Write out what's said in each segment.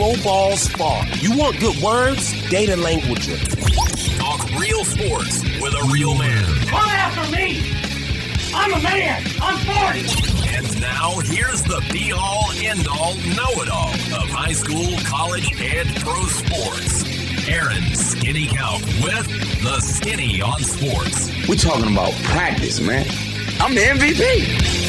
Pro Ball Spark. You want good words? Data languager. Talk real sports with a real man. Come after me! I'm a man! I'm 40! And now, here's the be-all, end-all, know-it-all of high school, college, and pro sports. Aaron Skinny Count with the Skinny on Sports. We're talking about practice, man. I'm the MVP.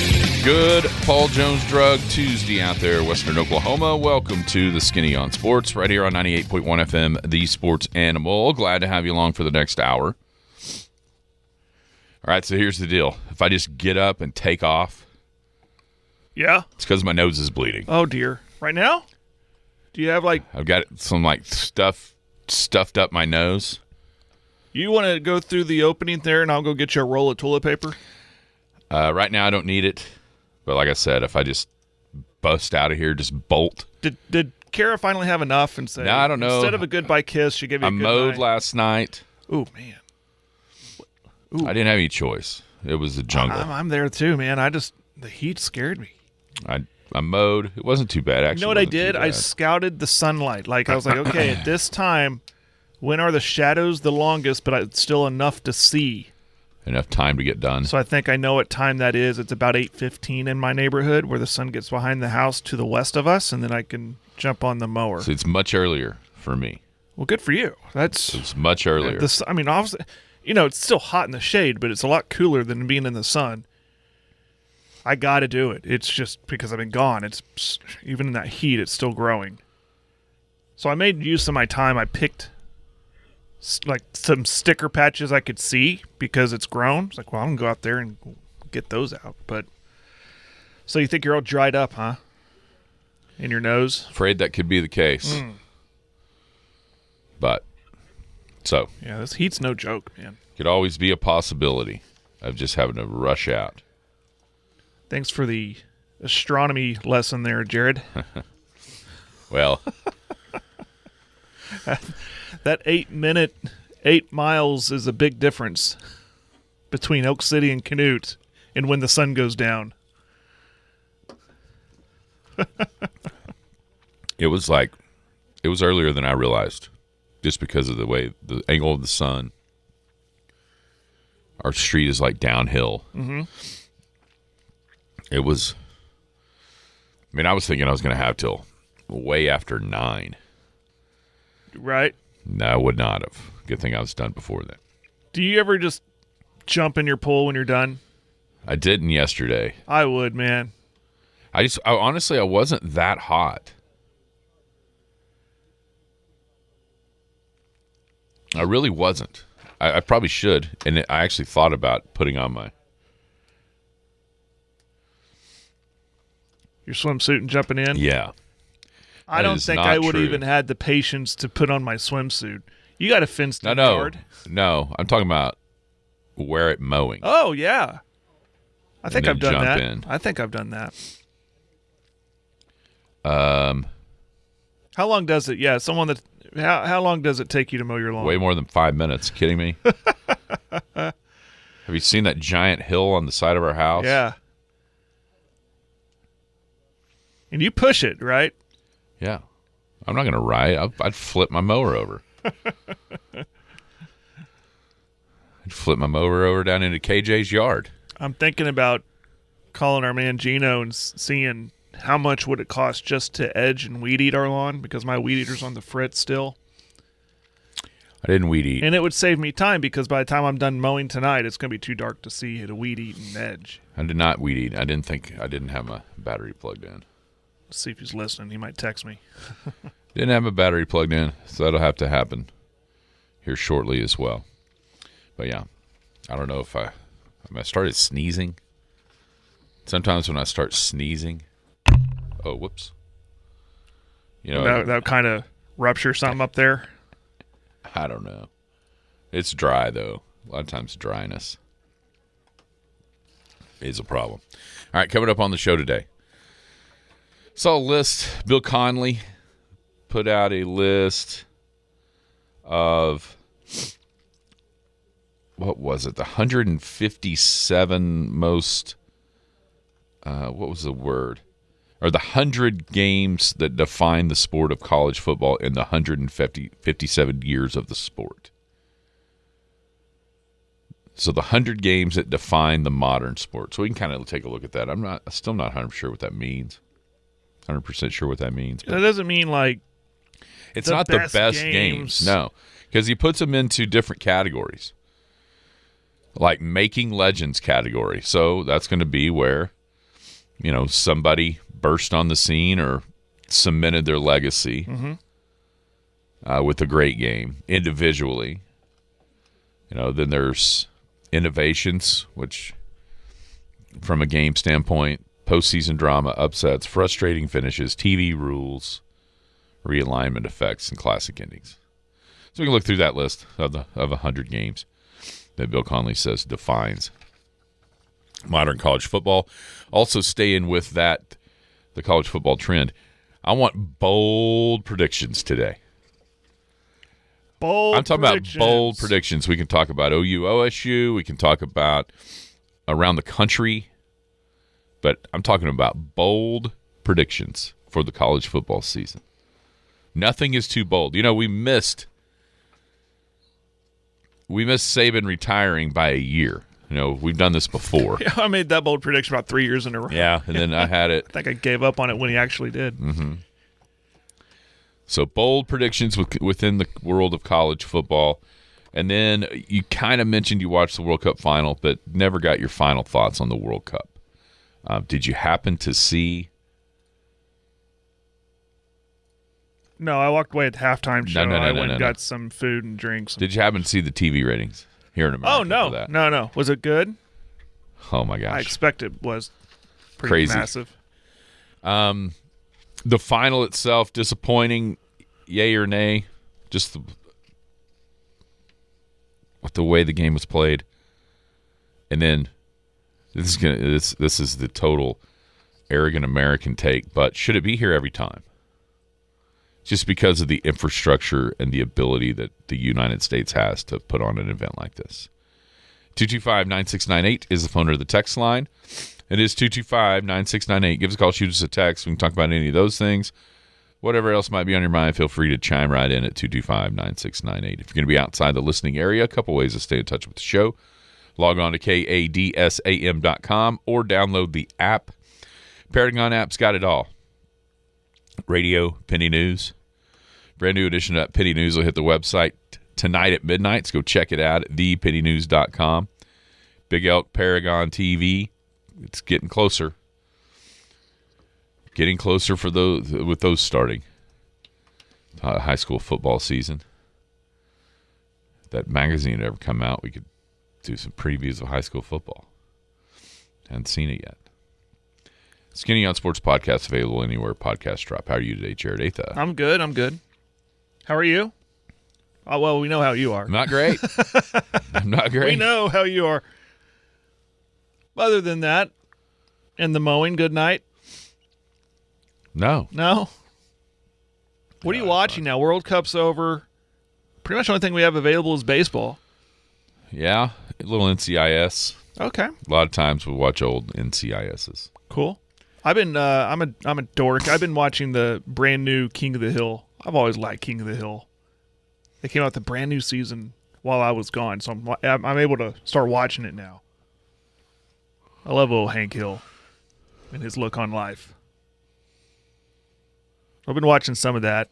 Good Paul Jones Drug Tuesday out there, Western Oklahoma. Welcome to the Skinny on Sports, right here on 98.1 FM, The Sports Animal. Glad to have you along for the next hour. All right, so here's the deal. If I just get up and take off, yeah, it's because my nose is bleeding. Oh, dear. Right now? Do you have, I've got some, stuff stuffed up my nose. You want to go through the opening there, and I'll go get you a roll of toilet paper? Right now, I don't need it. But like I said, if I just bust out of here, just bolt. Did Kara finally have enough and say, no, I don't know. Instead of a goodbye kiss, she gave you a good mowed night? last night. Ooh, man. Ooh. I didn't have any choice. It was the jungle. I'm there too, man. The heat scared me. I mowed. It wasn't too bad, actually. You know what I did? I scouted the sunlight. I was like, okay, at this time, when are the shadows the longest, but it's still enough to see? Enough time to get done. So I think I know what time that is. It's about 8:15 in my neighborhood where the sun gets behind the house to the west of us, and then I can jump on the mower. So it's much earlier for me. Well, good for you. It's much earlier. Obviously, it's still hot in the shade, but it's a lot cooler than being in the sun. I got to do it. It's just because I've been gone. It's even in that heat, it's still growing. So I made use of my time. I picked some sticker patches I could see because it's grown. It's like, well, I'm going to go out there and get those out. But so you think you're all dried up, huh? In your nose? Afraid that could be the case. But, so. Yeah, this heat's no joke, man. Could always be a possibility of just having to rush out. Thanks for the astronomy lesson there, Jared. Well. That 8 miles is a big difference between Elk City and Canute and when the sun goes down. It was earlier than I realized just because of the angle of the sun. Our street is downhill. Mm-hmm. It was, I was thinking I was going to have till way after 9. Right. No, I would not have. Good thing I was done before then. Do you ever just jump in your pool when you're done? I didn't yesterday. I would, man. Honestly, I wasn't that hot. I really wasn't. I probably should. And I actually thought about putting on your swimsuit and jumping in? Yeah. I don't think I would even had the patience to put on my swimsuit. You got a fenced-in yard. No, I'm talking about wear it mowing. Oh, yeah. I think I've done that. In. I think I've done that. How long does it? Yeah, how long does it take you to mow your lawn? Way more than 5 minutes. Kidding me? Have you seen that giant hill on the side of our house? Yeah. And you push it, right? Yeah. I'm not going to ride. I'd flip my mower over. I'd flip my mower over down into KJ's yard. I'm thinking about calling our man Gino and seeing how much would it cost just to edge and weed eat our lawn, because my weed eater's on the fritz still. I didn't weed eat. And it would save me time because by the time I'm done mowing tonight, it's going to be too dark to see it a weed eat and edge. I did not weed eat. I didn't have my battery plugged in. Let's see if he's listening. He might text me. Didn't have my battery plugged in, so that'll have to happen here shortly as well. But yeah, I don't know if I started sneezing. Sometimes when I start sneezing, oh, whoops. That kind of rupture something up there. I don't know. It's dry though. A lot of times dryness is a problem. All right, coming up on the show today. Saw a list. Bill Conley put out a list of, what was it? The 157 most, what was the word? or the 100 games that define the sport of college football in the 157 years of the sport. So the 100 games that define the modern sport. So we can kind of take a look at that. I'm still not 100% sure what that means. 100% sure what that means. That doesn't mean like it's not the best games. No, because he puts them into different categories. Like making legends category. So that's going to be where, somebody burst on the scene or cemented their legacy with a great game individually. Then there's innovations, which from a game standpoint, postseason drama, upsets, frustrating finishes, TV rules, realignment effects, and classic endings. So we can look through that list of 100 games that Bill Conley says defines modern college football. Also staying with the college football trend, I want bold predictions today. I'm talking about bold predictions. We can talk about OU, OSU. We can talk about around the country. But I'm talking about bold predictions for the college football season. Nothing is too bold. We missed Saban retiring by a year. We've done this before. Yeah, I made that bold prediction about 3 years in a row. Yeah, and then I had it. I think I gave up on it when he actually did. Mm-hmm. So bold predictions within the world of college football. And then you kind of mentioned you watched the World Cup final, but never got your final thoughts on the World Cup. Did you happen to see? No, I walked away at the halftime show. No, I went and got some food and drinks. Did you happen to see the TV ratings here in America? Oh, no. For that? No. Was it good? Oh, my gosh. I expect it was pretty crazy. Massive. The final itself, disappointing, yay or nay? Just the way the game was played. And then this is the total arrogant American take, but should it be here every time? Just because of the infrastructure and the ability that the United States has to put on an event like this. 225-9698 is the phone or the text line. It is 225-9698. Give us a call, shoot us a text. We can talk about any of those things. Whatever else might be on your mind, feel free to chime right in at 225-9698. If you're going to be outside the listening area, a couple ways to stay in touch with the show. Log on to kadsam.com or download the app. Paragon app's got it all. Radio, Penny News. Brand new edition of Penny News will hit the website tonight at midnight. So go check it out at thepennynews.com. Big Elk Paragon TV. It's getting closer. Getting closer for those with those starting. High school football season. If that magazine had ever come out, we could do some previews of high school football. Haven't seen it yet. Skinny on Sports Podcast available anywhere podcasts drop. How are you today, Jared Atha? I'm good. How are you? Oh, well, we know how you are. I'm not great. I'm not great. We know how you are. Other than that, and the mowing, good night? No. What are you watching now? World Cup's over. Pretty much the only thing we have available is baseball. Yeah, a little NCIS. Okay. A lot of times we watch old NCISs. Cool. I've been I'm a dork. I've been watching the brand new King of the Hill. I've always liked King of the Hill. They came out with the brand new season while I was gone, so I'm able to start watching it now. I love old Hank Hill and his look on life. I've been watching some of that.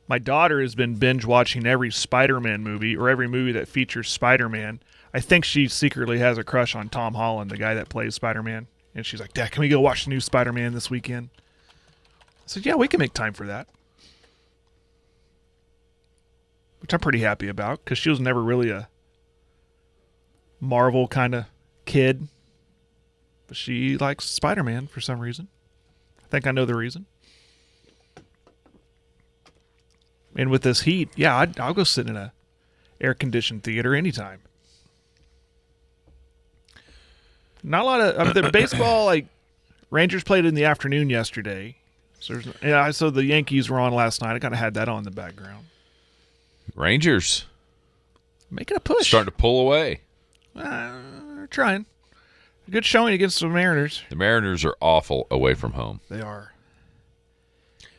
My daughter has been binge watching every Spider-Man movie or every movie that features Spider-Man. I think she secretly has a crush on Tom Holland, the guy that plays Spider-Man. And she's like, Dad, can we go watch the new Spider-Man this weekend? I said, yeah, we can make time for that. Which I'm pretty happy about because she was never really a Marvel kind of kid. But she likes Spider-Man for some reason. I think I know the reason. And with this heat, yeah, I'll go sit in a air-conditioned theater anytime. Not a lot of the baseball. Like Rangers played in the afternoon yesterday, so I saw the Yankees were on last night. I kind of had that on in the background. Rangers making a push, starting to pull away. They're trying. Good showing against the Mariners. The Mariners are awful away from home. They are.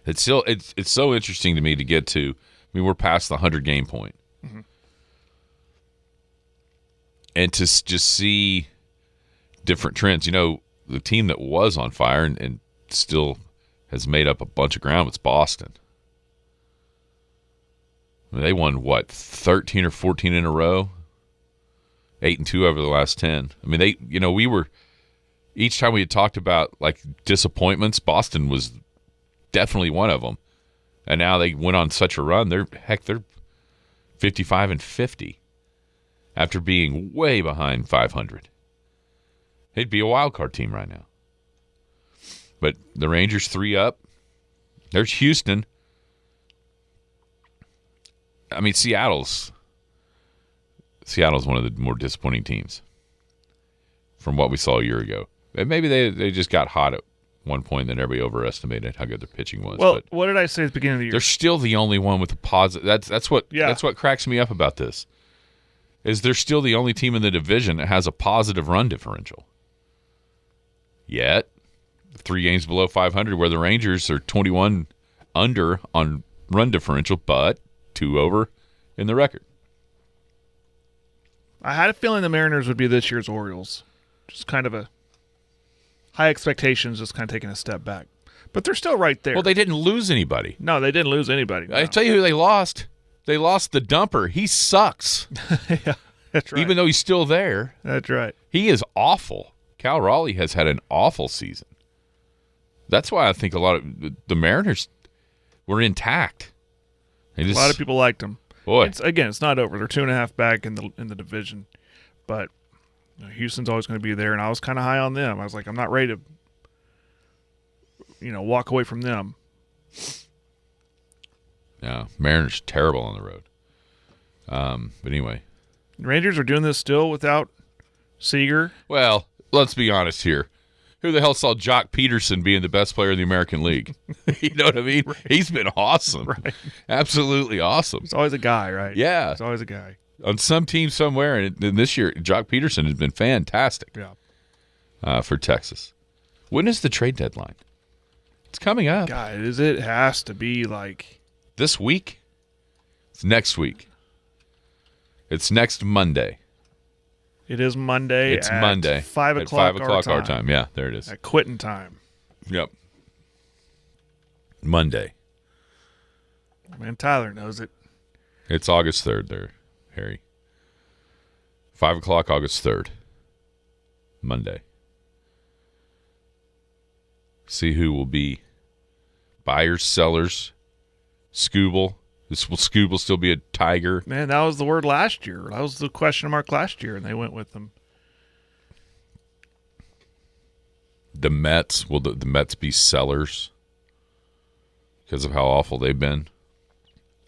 It's so interesting to me to get to. I mean, we're past the 100-game point. Mm-hmm. And to just see different trends. You know, the team that was on fire and still has made up a bunch of ground was Boston. I mean, they won, 13 or 14 in a row? 8-2 over the last 10. I mean, we were, each time we had talked about, like, disappointments, Boston was definitely one of them. And now they went on such a run. They're 55-50 after being way behind 500. They'd be a wild card team right now. But the Rangers 3 up. There's Houston. I mean, Seattle's one of the more disappointing teams from what we saw a year ago. And maybe they just got hot at one point, and everybody overestimated how good their pitching was. Well, but what did I say at the beginning of the year? they're still the only one with a positive. That's what cracks me up about this. Is they're still the only team in the division that has a positive run differential. Yet, 3 games below 500, where the Rangers are 21 under on run differential, but 2 over in the record. I had a feeling the Mariners would be this year's Orioles. Just kind of a high expectations, just kind of taking a step back. But they're still right there. Well, they didn't lose anybody. No, they didn't lose anybody. No. I tell you who they lost. They lost the dumper. He sucks. Yeah, that's right. Even though he's still there. That's right. He is awful. Cal Raleigh has had an awful season. That's why I think a lot of the Mariners were intact. A lot of people liked him. Boy, it's not over. They're 2.5 back in the division, but Houston's always going to be there, and I was kind of high on them. I was like, I'm not ready to, walk away from them. Yeah, Mariners terrible on the road. But anyway, Rangers are doing this still without Seager. Well, let's be honest here. Who the hell saw Jock Peterson being the best player in the American League? You know what I mean? Right. He's been awesome. Right. Absolutely awesome. It's always a guy, right? Yeah. It's always a guy. On some team somewhere, and this year, Jock Peterson has been fantastic. Yeah. For Texas. When is the trade deadline? It's coming up. God, it has to be like this week? It's next week. It's next Monday. It is Monday. It's Monday. 5 o'clock. At 5 o'clock our time. Yeah, there it is. At quitting time. Yep. Monday. Man, Tyler knows it. It's August 3rd there, Harry. 5 o'clock, August 3rd. Monday. See who will be buyers, sellers, Scooble. Will Scooble still be a Tiger? Man, that was the word last year. That was the question mark last year, and they went with them. The Mets, will the Mets be sellers because of how awful they've been?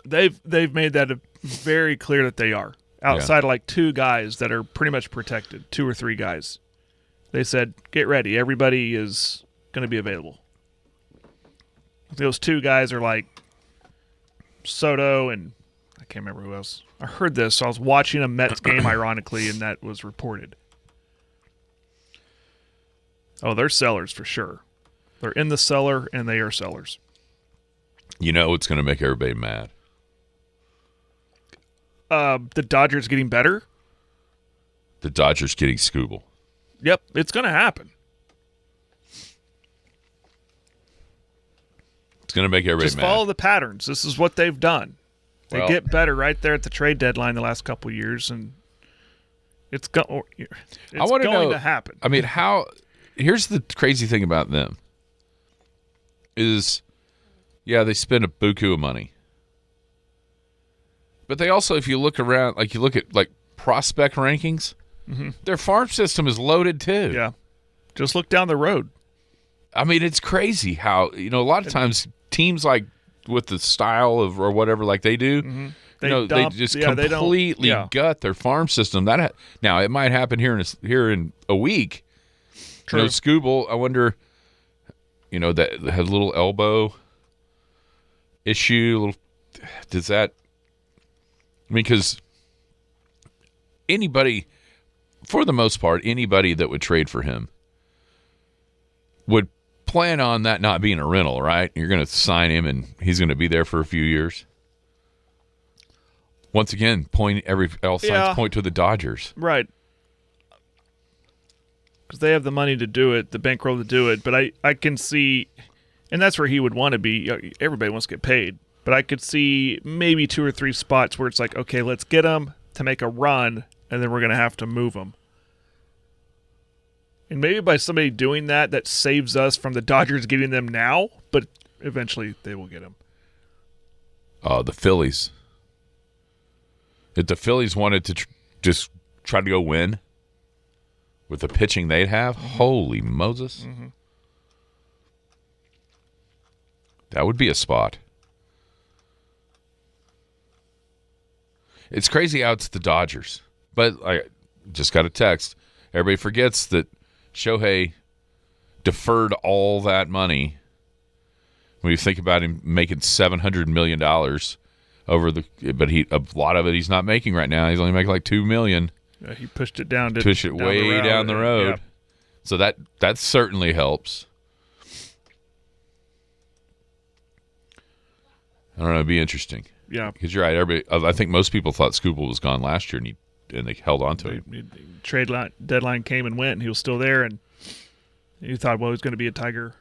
They've made that very clear that they are. Outside of like 2 guys that are pretty much protected, 2 or 3 guys. They said, get ready. Everybody is going to be available. Those 2 guys are like Soto and I can't remember who else. I heard this. So I was watching a Mets game, ironically, and that was reported. Oh, they're sellers for sure. They're in the cellar, and they are sellers. You know it's going to make everybody mad. The Dodgers getting better? The Dodgers getting Scooble. Yep, it's going to happen. It's going to make everybody Just mad. follow the patterns. This is what they've done. They get better right there at the trade deadline the last couple of years, and it's going to happen. I mean, here's the crazy thing about them is, they spend a buku of money. But they also, if you look around, like you look at like prospect rankings, their farm system is loaded too. Yeah. Just look down the road. I mean, it's crazy how, a lot of times teams like with the style of or whatever like they do, they just completely gut their farm system. Now it might happen here in a week. True. Scooble, I wonder, that had a little elbow issue. Does that? I mean, because anybody for the most part, anybody that would trade for him would plan on that not being a rental, right? You're going to sign him, and he's going to be there for a few years. Once again, all signs point to the Dodgers. Right. Because they have the money to do it, the bankroll to do it. But I can see, and that's where he would want to be. Everybody wants to get paid. But I could see maybe 2 or 3 spots where it's like, okay, let's get him to make a run, and then we're going to have to move him. And maybe by somebody doing that, that saves us from the Dodgers getting them now, but eventually they will get him. The Phillies. If the Phillies wanted to just try to go win with the pitching they'd have, holy Moses. Mm-hmm. That would be a spot. It's crazy how it's the Dodgers. But I just got a text. Everybody forgets that Shohei deferred all that money. When you think about him making $700 million but a lot of it he's not making right now. He's only making like $2 million. Yeah, he pushed it down. Way down the road. Yeah. So that certainly helps. I don't know. It'd be interesting. Yeah, because you're right. I think most people thought Skubal was gone last year, and they held on to him. Trade deadline came and went, and he was still there, and you thought, well, he's going to be a Tiger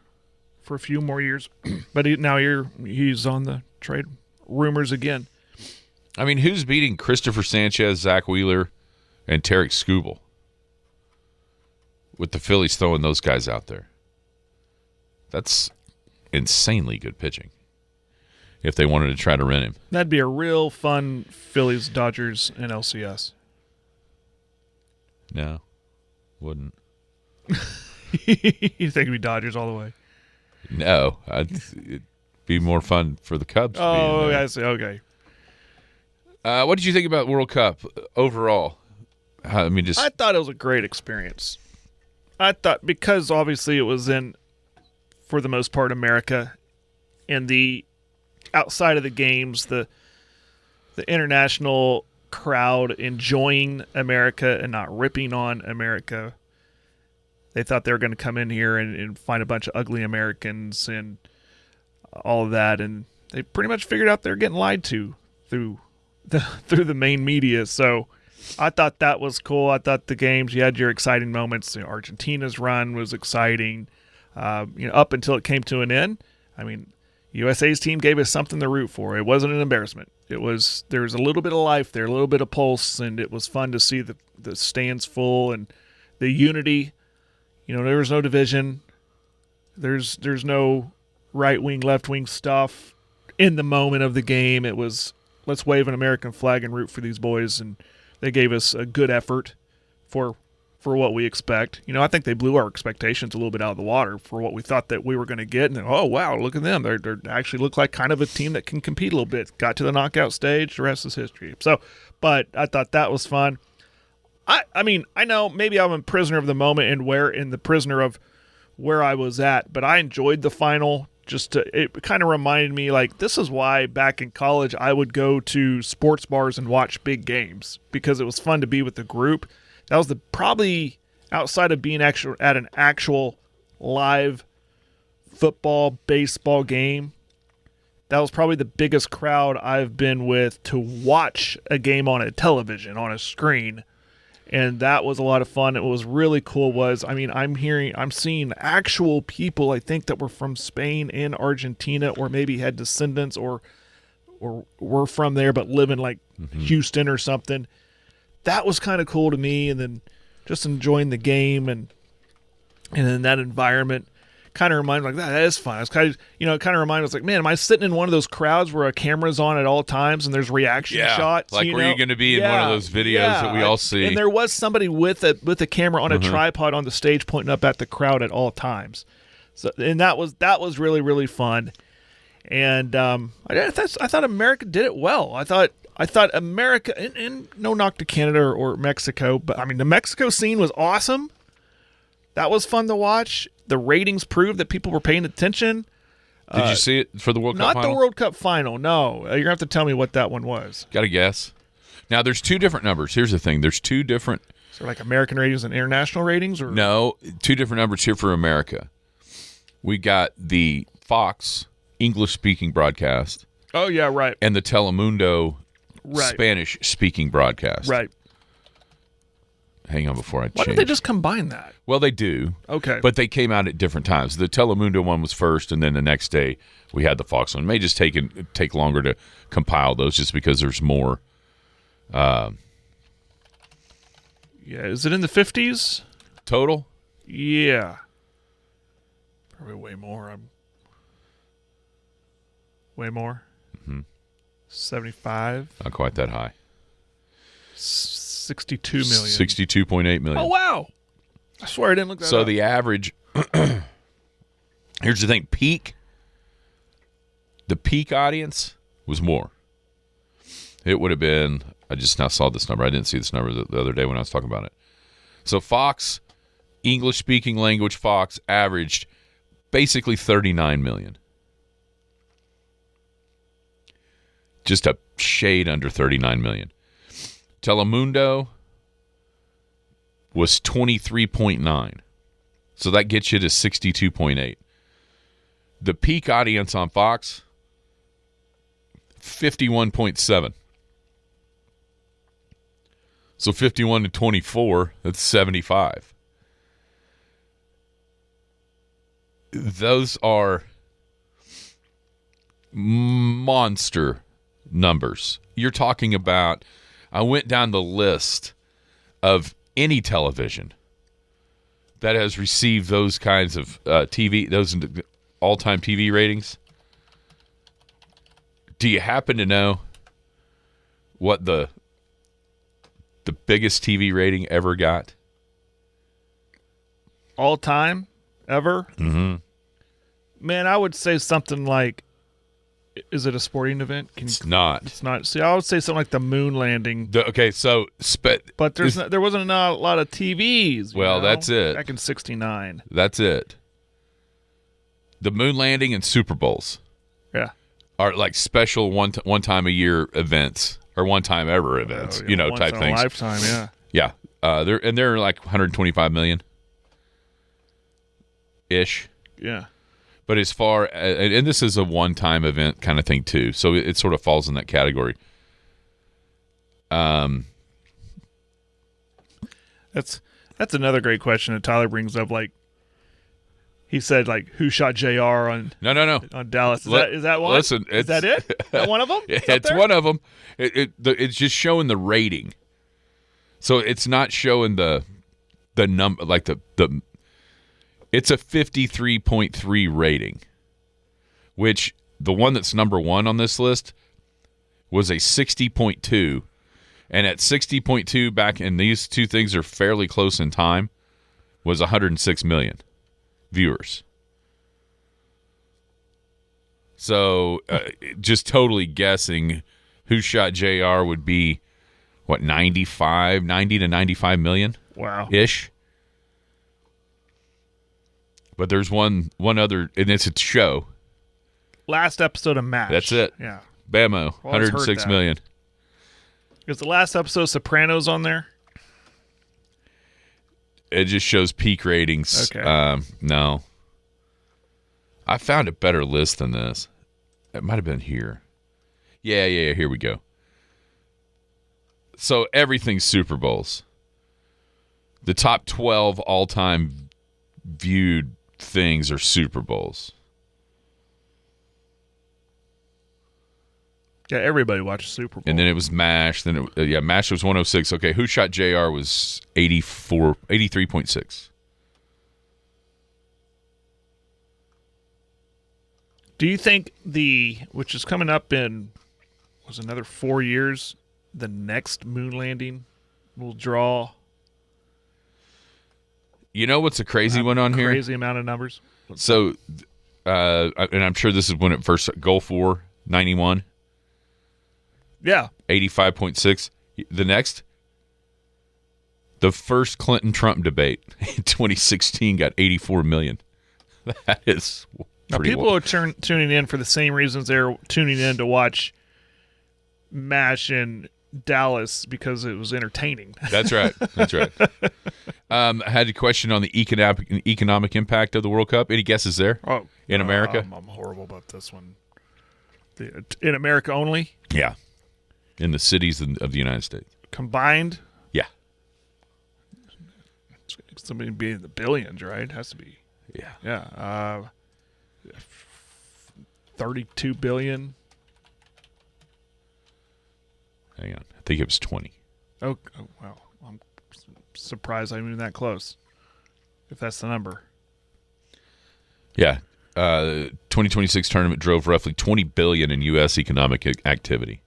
for a few more years. But now he's on the trade rumors again. I mean, who's beating Christopher Sanchez, Zach Wheeler, and Tarek Skubal with the Phillies throwing those guys out there? That's insanely good pitching. If they wanted to try to rent him, that'd be a real fun Phillies, Dodgers, and LCS. No, wouldn't. You think it'd be Dodgers all the way? No, it'd be more fun for the Cubs. Oh, I see. Okay. What did you think about World Cup overall? I thought it was a great experience. I thought because obviously it was in, for the most part, America, and the outside of the games, the international crowd enjoying America and not ripping on America. They thought they were going to come in here and find a bunch of ugly Americans and all of that, and they pretty much figured out they're getting lied to through the main media. So I thought that was cool. I thought the games, you had your exciting moments. Argentina's run was exciting, up until it came to an end. I mean, USA's team gave us something to root for. It wasn't an embarrassment. There was a little bit of life there, a little bit of pulse, and it was fun to see the stands full and the unity. There was no division. There's no right wing, left wing stuff in the moment of the game. It was, let's wave an American flag and root for these boys, and they gave us a good effort for what we expect. I think they blew our expectations a little bit out of the water for what we thought that we were going to get. And then, oh, wow, look at them. They actually look like kind of a team that can compete a little bit. Got to the knockout stage. The rest is history. So, but I thought that was fun. I mean, I know maybe I'm a prisoner of the moment and the prisoner of where I was at, but I enjoyed the final. It kind of reminded me, like, this is why back in college I would go to sports bars and watch big games, because it was fun to be with the group. That was probably outside of being at an actual live football, baseball game, that was probably the biggest crowd I've been with to watch a game on a television, on a screen. And that was a lot of fun. It was really cool. I'm seeing actual people, I think, that were from Spain and Argentina, or maybe had descendants or were from there but live in Houston or something. That was kind of cool to me. And then just enjoying the game and in that environment kind of reminded me, that is fun. It's kind of, it kind of reminded us, man, am I sitting in one of those crowds where a camera's on at all times and there's reaction shots? Were you going to be in one of those videos that we all see? And there was somebody with a camera on a tripod on the stage pointing up at the crowd at all times. So, and that was really, really fun. And I thought America did it well. I thought America, and no knock to Canada or Mexico, but I mean, the Mexico scene was awesome. That was fun to watch. The ratings proved that people were paying attention. Did you see it for the World Cup final? Not the World Cup final, no. You're going to have to tell me what that one was. Got to guess. Now, there's two different numbers. Here's the thing. There's two different So like American ratings and international ratings? Or No, two different numbers here for America. We got the Fox English-speaking broadcast. Oh, yeah, right. And the Telemundo Right. Spanish-speaking broadcast. Right. Hang on before I change. Why don't they just combine that? Well, they do. Okay. But they came out at different times. The Telemundo one was first, and then the next day we had the Fox one. It may just take longer to compile those just because there's more. Yeah, is it in the 50s? Total? Yeah. Probably way more. Way more? 75? Not quite that high. 62 million. 62.8 million. Oh, wow. I swear I didn't look that So up. the average, here's the thing, the peak audience was more. It would have been, I just now saw this number. I didn't see this number the other day when I was talking about it. So Fox, English-speaking language Fox, averaged basically 39 million. Just a shade under 39 million. Telemundo was 23.9. So that gets you to 62.8. The peak audience on Fox, 51.7. So 51 to 24, that's 75. Those are monster numbers. You're talking about, I went down the list of any television that has received those kinds of TV, those all-time TV ratings. Do you happen to know what the biggest TV rating ever got? All time? Ever? Mm-hmm. Man, I would say something like, is it a sporting event? It's not. It's not. See, I would say something like the moon landing. Okay, so but there wasn't a lot of TVs. Well, that's it. Back in '69. That's it. The moon landing and Super Bowls. Yeah. Are like special one time a year events or one time ever events, Once type in things. A lifetime, yeah. Yeah. They're like 125 million ish. Yeah. But as far and this is a one-time event kind of thing too, so it sort of falls in that category. That's another great question that Tyler brings up. Like he said, like who shot JR on No. on Dallas? Is that one? Listen, is that it? Is that one of them? It's one of them. It's just showing the rating, so it's not showing the number like the. It's a 53.3 rating, which the one that's number one on this list was a 60.2. And at 60.2 back, and these two things are fairly close in time, was 106 million viewers. So just totally guessing who shot JR would be, 90 to 95 million? Wow-ish. But there's one other, and it's a show. Last episode of MASH. That's it. Yeah. Bammo, 106 million. Is the last episode of Sopranos on there? It just shows peak ratings. Okay. No. I found a better list than this. It might have been here. Yeah, here we go. So everything's Super Bowls. The top 12 all-time viewed things are Super Bowls. Yeah, everybody watches Super Bowl. And then it was MASH. Then MASH was 106. Okay, Who Shot JR was 83.6. Do you think which is coming up in, was another 4 years, the next moon landing will draw? You know what's a crazy one on here? Crazy amount of numbers. So, and I'm sure this is when it first, Gulf War, 91. Yeah. 85.6. The next, the first Clinton-Trump debate in 2016 got 84 million. That is now people are tuning in for the same reasons they're tuning in to watch MASH and Dallas because it was entertaining. That's right. That's right. I had a question on the economic impact of the World Cup. Any guesses there? In America? I'm horrible about this one. In America only? Yeah. In the cities of the United States. Combined? Yeah. Somebody be in the billions, right? It has to be. Yeah. Yeah. 32 billion. Hang on. I think it was 20. Oh wow. I'm surprised I'm even that close. If that's the number. Yeah. 2026 tournament drove roughly $20 billion in U.S. economic activity.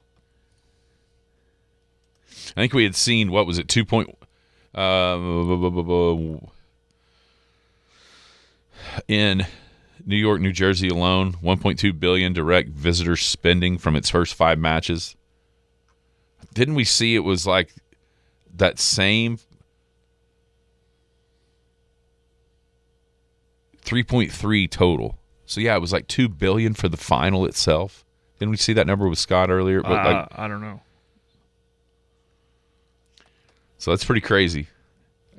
I think we had seen, what was it, in New York, New Jersey alone, $1.2 billion direct visitor spending from its first 5 matches. Didn't we see it was like that same 3.3 total? So yeah, it was like $2 billion for the final itself. Didn't we see that number with Scott earlier? But I don't know. So that's pretty crazy.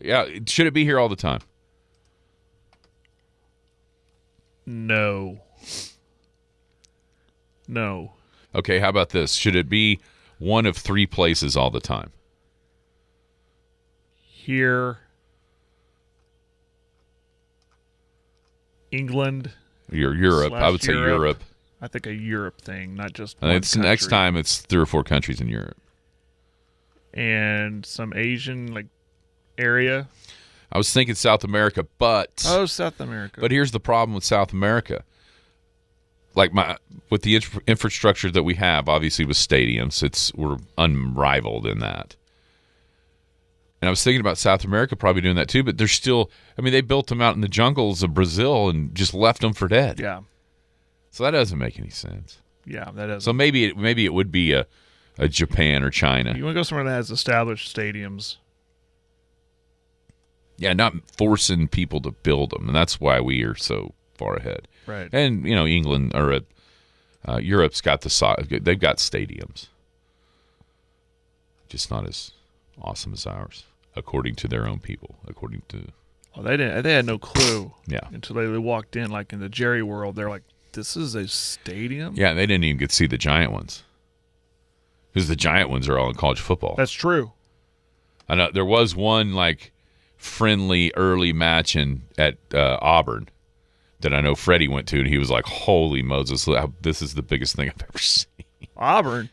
Yeah, should it be here all the time? No. Okay, how about this? Should it be one of 3 places all the time? Here, England, Europe. I would say Europe. I think a Europe thing, not just I think next time it's 3 or 4 countries in Europe. And some Asian area. I was thinking South America, but South America. But here's the problem with South America. With the infrastructure that we have, obviously with stadiums, we're unrivaled in that. And I was thinking about South America probably doing that too, but they're still. I mean, they built them out in the jungles of Brazil and just left them for dead. Yeah. So that doesn't make any sense. Yeah, that doesn't. So maybe it would be a Japan or China. You want to go somewhere that has established stadiums. Yeah, not forcing people to build them, and that's why we are so far ahead. Right. And England or Europe's got they've got stadiums, just not as awesome as ours, according to their own people. Well, they had no clue. Yeah. Until they walked in, like in the Jerry world, they're like, "This is a stadium." Yeah, they didn't even get to see the giant ones because the giant ones are all in college football. That's true. I know there was one friendly early match at Auburn that I know Freddie went to, and he was like, "Holy Moses, this is the biggest thing I've ever seen." Auburn,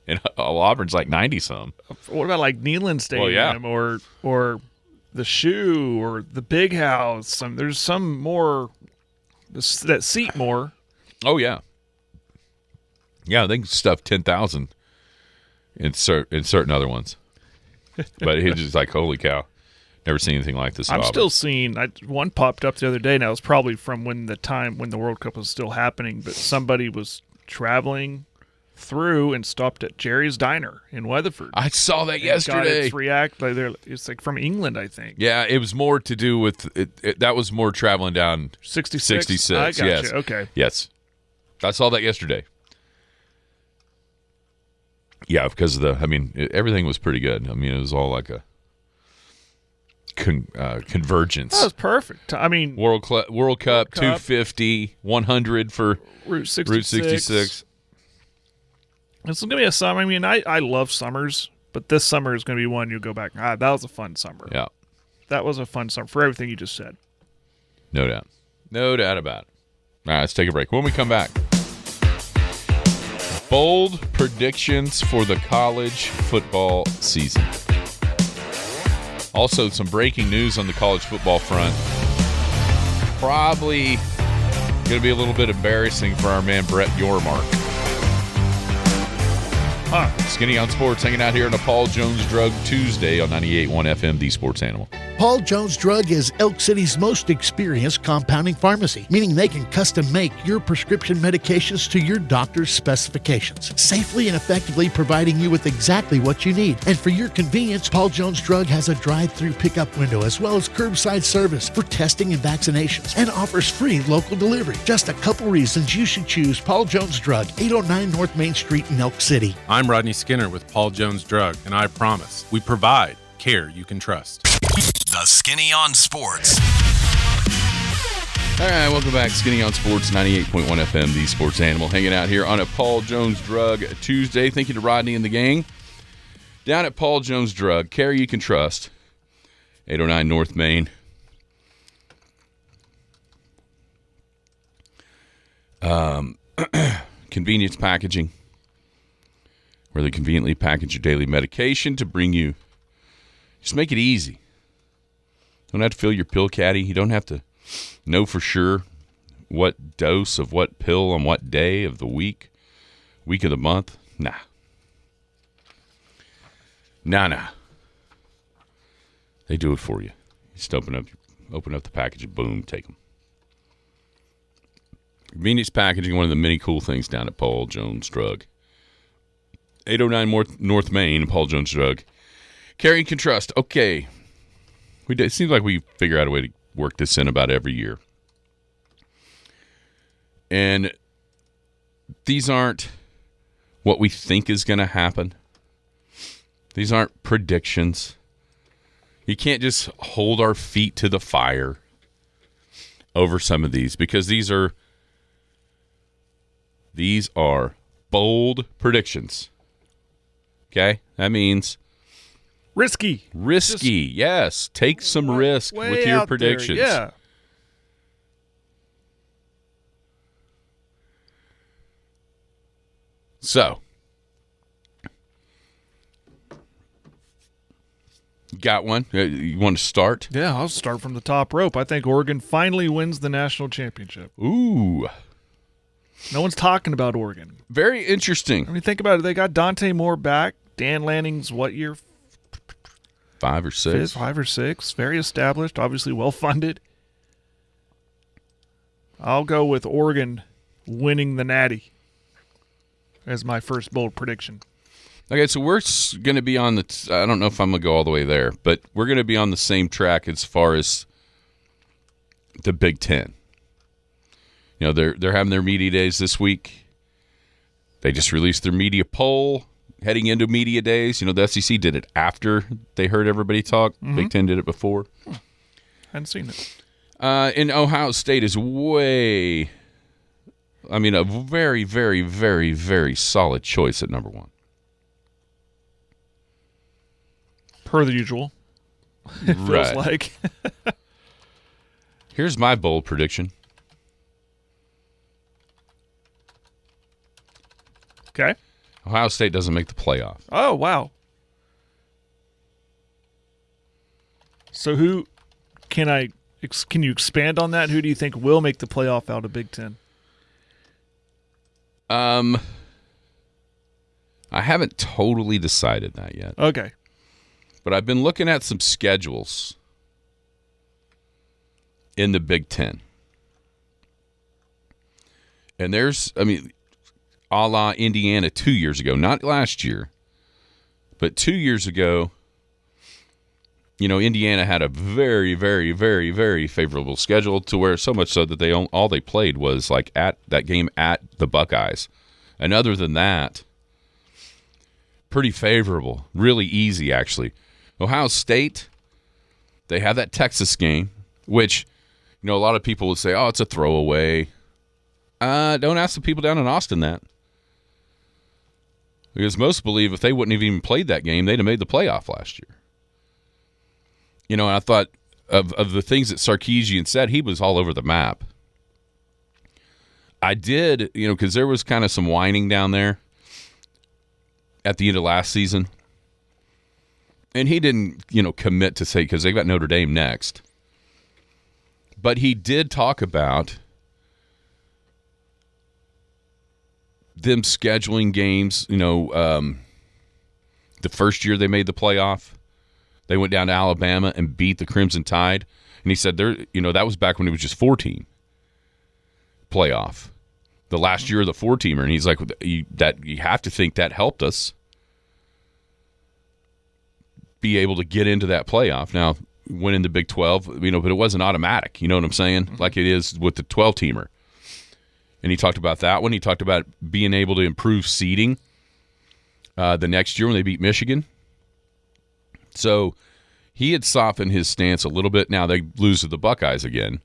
and Auburn's like 90-some. What about Neyland Stadium or the Shoe or the Big House? There's some more that seat more. Oh yeah, yeah. They can stuff 10,000 in certain other ones, but it's just like, holy cow. Never seen anything like this. I'm still seeing one popped up the other day. Now it's probably from when the World Cup was still happening, but somebody was traveling through and stopped at Jerry's Diner in Weatherford. I saw that yesterday. It's from England, I think. Yeah, it was more to do with it. That was more traveling down 66. I got yes. you. Okay. Yes, I saw that yesterday. Yeah, because of everything was pretty good. I mean, it was all like a convergence. That was perfect. I mean, World Cup, 250, 100 for Route 66. This is going to be a summer. I mean, I love summers, but this summer is going to be one you'll go back. That was a fun summer. Yeah. That was a fun summer for everything you just said. No doubt. No doubt about it. All right, let's take a break. When we come back, bold predictions for the college football season. Also, some breaking news on the college football front. Probably going to be a little bit embarrassing for our man Brett Yormark. Skinny on Sports, hanging out here on a Paul Jones Drug Tuesday on 98.1 FM, The Sports Animal. Paul Jones Drug is Elk City's most experienced compounding pharmacy, meaning they can custom make your prescription medications to your doctor's specifications, safely and effectively providing you with exactly what you need. And for your convenience, Paul Jones Drug has a drive-through pickup window as well as curbside service for testing and vaccinations, and offers free local delivery. Just a couple reasons you should choose Paul Jones Drug, 809 North Main Street in Elk City. I'm Rodney Skinner with Paul Jones Drug, and I promise we provide care you can trust. The Skinny on Sports. All right, welcome back. Skinny on Sports, 98.1 FM, the sports animal, hanging out here on a Paul Jones Drug Tuesday. Thank you to Rodney and the gang. Down at Paul Jones Drug, care you can trust, 809 North Main. Convenience packaging, where they conveniently package your daily medication to bring you, just make it easy. You don't have to fill your pill caddy. You don't have to know for sure what dose of what pill on what day of the week of the month. Nah. They do it for you. You just open up the package and boom, take them. Convenience packaging, one of the many cool things down at Paul Jones Drug. 809 North Main, Paul Jones Drug. Care you can trust. Okay. It seems like we figure out a way to work this in about every year. And these aren't what we think is going to happen. These aren't predictions. You can't just hold our feet to the fire over some of these, because these are bold predictions. Okay? That means Risky. Yes. Take some risk with your predictions. There, yeah. So, got one? You want to start? Yeah, I'll start from the top rope. I think Oregon finally wins the national championship. Ooh. No one's talking about Oregon. Very interesting. I mean, think about it. They got Dante Moore back. Dan Lanning's what year? 5 or 6. 5 or 6. Very established, obviously well-funded. I'll go with Oregon winning the Natty as my first bold prediction. Okay, so we're going to be on the I don't know if I'm going to go all the way there, but we're going to be on the same track as far as the Big Ten. You know, they're having their media days this week. They just released their media poll heading into media days. You know, the SEC did it after they heard everybody talk. Mm-hmm. Big Ten did it before. Hadn't seen it. And Ohio State is a very, very, very, very solid choice at number 1. Per the usual. It feels like. Here's my bold prediction. Okay. Ohio State doesn't make the playoff. Oh, wow. So who can you expand on that? Who do you think will make the playoff out of Big Ten? I haven't totally decided that yet. Okay. But I've been looking at some schedules in the Big Ten. And there's, a la Indiana 2 years ago, not last year, but 2 years ago, Indiana had a very, very, very, very favorable schedule, to where so much so that all they played was like at that game at the Buckeyes. And other than that, pretty favorable, really easy actually. Ohio State, they have that Texas game, which, a lot of people would say, oh, it's a throwaway. Don't ask the people down in Austin that. Because most believe if they wouldn't have even played that game, they'd have made the playoff last year. And I thought of the things that Sarkisian said, he was all over the map. I did, because there was kind of some whining down there at the end of last season. And he didn't, commit to say, because they've got Notre Dame next. But he did talk about them scheduling games, the first year they made the playoff, They went down to Alabama and beat the Crimson Tide. And he said, that was back when it was just 4-team playoff. The last year of the 4-teamer. And he's like, you have to think that helped us be able to get into that playoff. Now, winning the Big 12, but it wasn't automatic. You know what I'm saying? Like it is with the 12-teamer. And he talked about that one. He talked about being able to improve seeding the next year when they beat Michigan. So he had softened his stance a little bit. Now they lose to the Buckeyes again,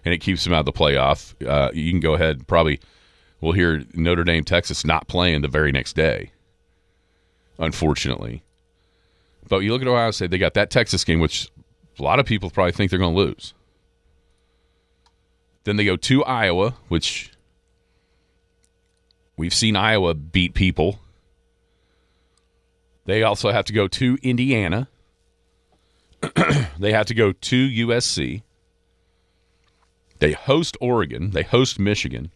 and it keeps them out of the playoff. You can go ahead. Probably we'll hear Notre Dame, Texas not playing the very next day, unfortunately. But you look at Ohio State, they got that Texas game, which a lot of people probably think they're going to lose. Then they go to Iowa, which we've seen Iowa beat people. They also have to go to Indiana. They have to go to USC. They host Oregon. They host Michigan.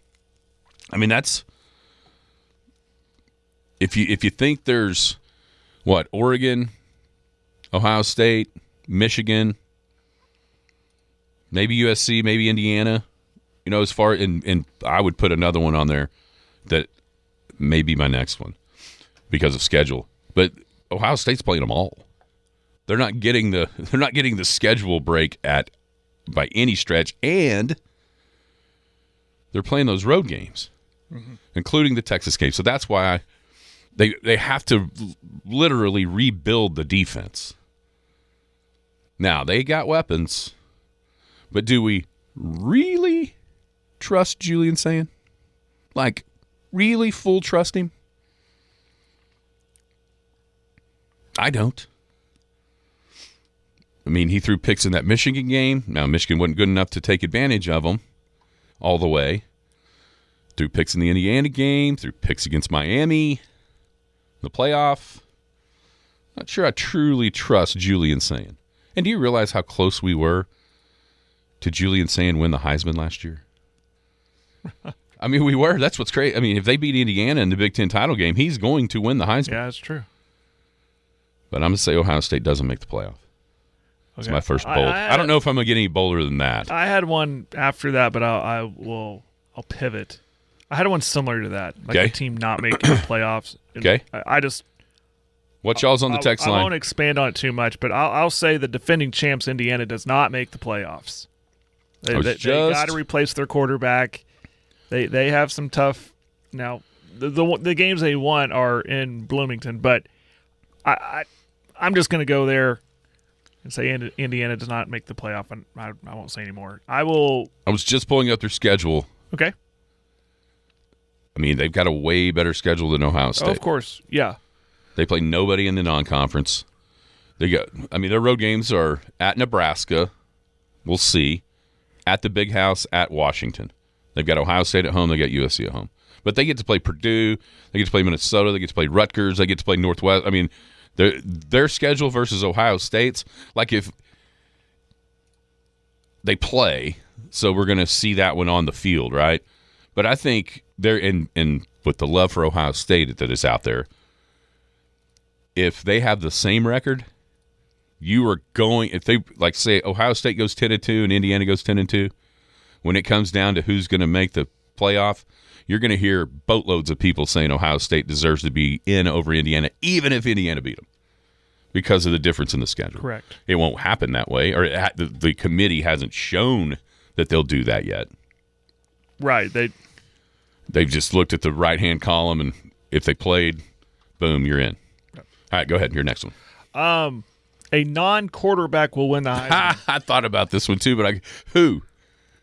I mean, that's if you think there's Oregon, Ohio State, Michigan, maybe USC, maybe Indiana. As far and I would put another one on there that may be my next one because of schedule. But Ohio State's playing them all. They're not getting the schedule break by any stretch, and they're playing those road games, including the Texas game. So that's why they have to literally rebuild the defense. Now, they got weapons, but do we really trust Julian Sand? Like, really full trust him? I don't. I mean, he threw picks in that Michigan game. Now, Michigan wasn't good enough to take advantage of them all the way. Threw picks in the Indiana game. Threw picks against Miami. The playoff. Not sure I truly trust Julian Sand. And do you realize how close we were to Julian Sand win the Heisman last year? I mean, we were. That's what's crazy. I mean, if they beat Indiana in the Big Ten title game, he's going to win the Heisman. Yeah, that's true. But I'm going to say Ohio State doesn't make the playoff. That's my first bold. I don't know if I'm going to get any bolder than that. I had one after that, but I'll pivot. I had one similar to that, like a team not making the playoffs. Okay. I just what y'all's on the text line? I won't expand on it too much, but I'll say the defending champs Indiana does not make the playoffs. They got to replace their quarterback. They have some tough now. The games they won are in Bloomington, but I'm just going to go there and say Indiana does not make the playoff, and I won't say anymore. I was just pulling up their schedule. Okay. I mean, they've got a way better schedule than Ohio State. Oh, of course, yeah. They play nobody in the non-conference. Their road games are at Nebraska. We'll see. At the Big House, at Washington. They've got Ohio State at home. They got USC at home. But they get to play Purdue. They get to play Minnesota. They get to play Rutgers. They get to play Northwest. I mean, their schedule versus Ohio State's, like if they play, so we're going to see that one on the field, right? But I think they're in with the love for Ohio State that is out there, if they have the same record, you are going, if they, like say Ohio State goes 10-2 and Indiana goes 10-2, when it comes down to who's going to make the playoff, you're going to hear boatloads of people saying Ohio State deserves to be in over Indiana, even if Indiana beat them, because of the difference in the schedule. Correct. It won't happen that way, or the committee hasn't shown that they'll do that yet. Right. They've just looked at the right-hand column, and if they played, boom, you're in. Yep. All right, go ahead. Your next one. A non-quarterback will win the Heisman. I thought about this one too, but who?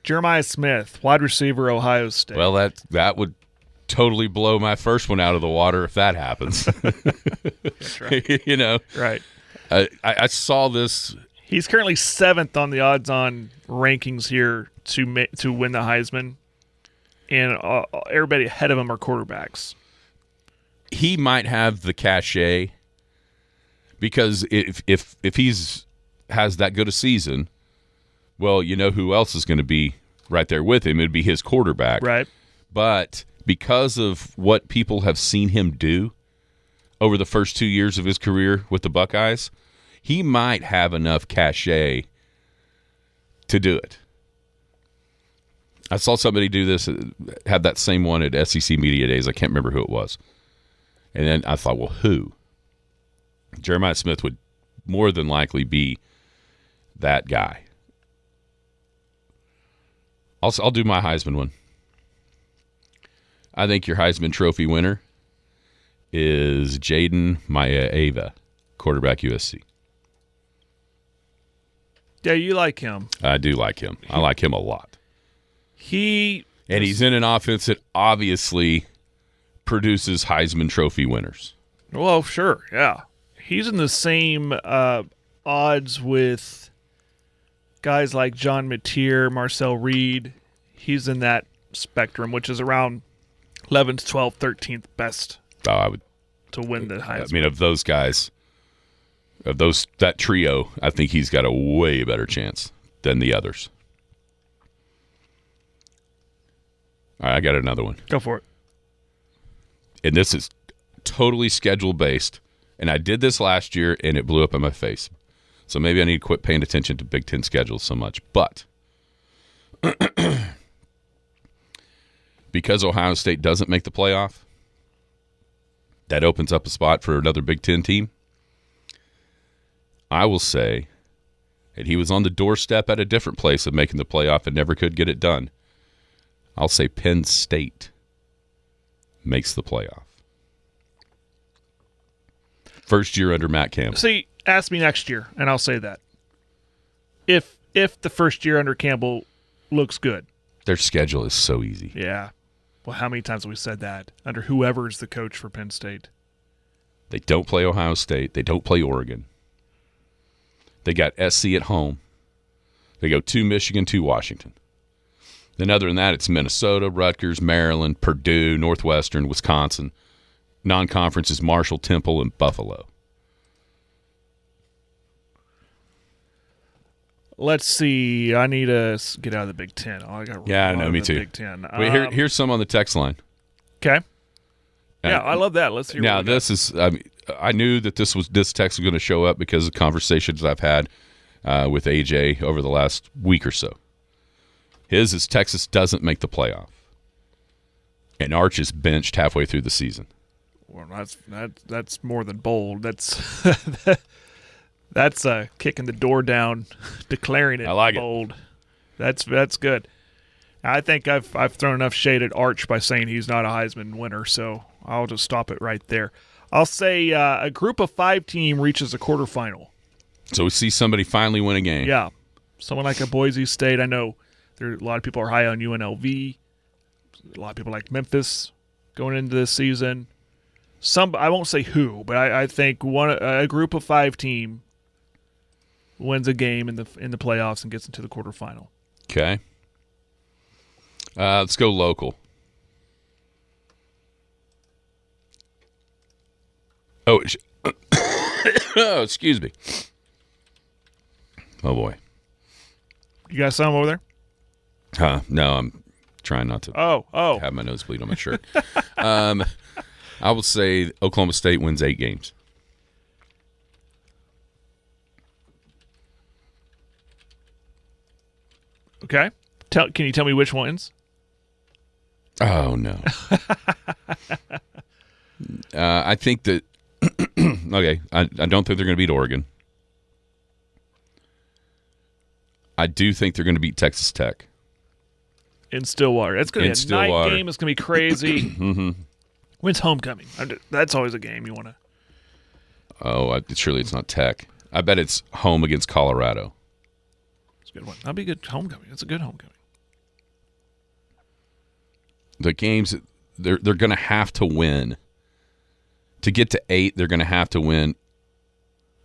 Jeremiah Smith, wide receiver, Ohio State. Well, that would totally blow my first one out of the water if that happens. That's right. Right. I saw this. He's currently 7th on the odds-on rankings here to win the Heisman, and everybody ahead of him are quarterbacks. He might have the cachet because if he's has that good a season, well, you know who else is going to be right there with him? It'd be his quarterback. Right. But because of what people have seen him do over the first 2 years of his career with the Buckeyes, he might have enough cachet to do it. I saw somebody do this, had that same one at SEC Media Days. I can't remember who it was. And then I thought, well, who? Jeremiah Smith would more than likely be that guy. I'll do my Heisman one. I think your Heisman Trophy winner is Jaden Maeva, quarterback USC. Yeah, you like him. I do like him. I like him a lot. He's in an offense that obviously produces Heisman Trophy winners. Well, sure, yeah. He's in the same odds with guys like John Mateer, Marcel Reed. He's in that spectrum, which is around 11th, 12th, 13th best to win the Heisman. I mean, of those guys, that trio, I think he's got a way better chance than the others. All right, I got another one. Go for it. And this is totally schedule-based. And I did this last year, and it blew up in my face. So maybe I need to quit paying attention to Big Ten schedules so much. But because Ohio State doesn't make the playoff, that opens up a spot for another Big Ten team. I will say that he was on the doorstep at a different place of making the playoff and never could get it done. I'll say Penn State makes the playoff. First year under Matt Campbell. See, ask me next year, and I'll say that. If the first year under Campbell looks good. Their schedule is so easy. Yeah. Well, how many times have we said that? Under whoever is the coach for Penn State. They don't play Ohio State. They don't play Oregon. They got SC at home. They go to Michigan, to Washington. Then other than that, it's Minnesota, Rutgers, Maryland, Purdue, Northwestern, Wisconsin. Non-conference is Marshall, Temple, and Buffalo. Let's see. I need to get out of the Big Ten. I know, me too. Big Ten. Wait, here's some on the text line. Okay. Yeah, I love that. Let's hear. Now, this is. I knew that this text was going to show up because of conversations I've had with AJ over the last week or so. His is Texas doesn't make the playoff, and Arch is benched halfway through the season. Well, that's more than bold. That's that's kicking the door down, declaring it. I like bold. That's good. I think I've thrown enough shade at Arch by saying he's not a Heisman winner, so I'll just stop it right there. I'll say a group of 5 team reaches a quarterfinal. So we see somebody finally win a game. Yeah, someone like a Boise State. I know a lot of people are high on UNLV. A lot of people like Memphis going into this season. I won't say who, but I think a group of 5 team wins a game in the playoffs and gets into the quarterfinal. Okay. Let's go local. Oh, excuse me. Oh boy. You got some over there? No, I'm trying not to. Oh. Have my nose bleed on my shirt. I would say Oklahoma State wins 8 games. Okay. Can you tell me which ones? Oh, no. I think that okay, I don't think they're going to beat Oregon. I do think they're going to beat Texas Tech. In Stillwater. It's going to be a night game. It's going to be crazy. Mm-hmm. When's homecoming? That's always a game you want to. Oh, surely it's not Tech. I bet it's home against Colorado. It's a good one. That'll be a good homecoming. It's a good homecoming. The games, they're going to have to win. To get to 8, they're going to have to win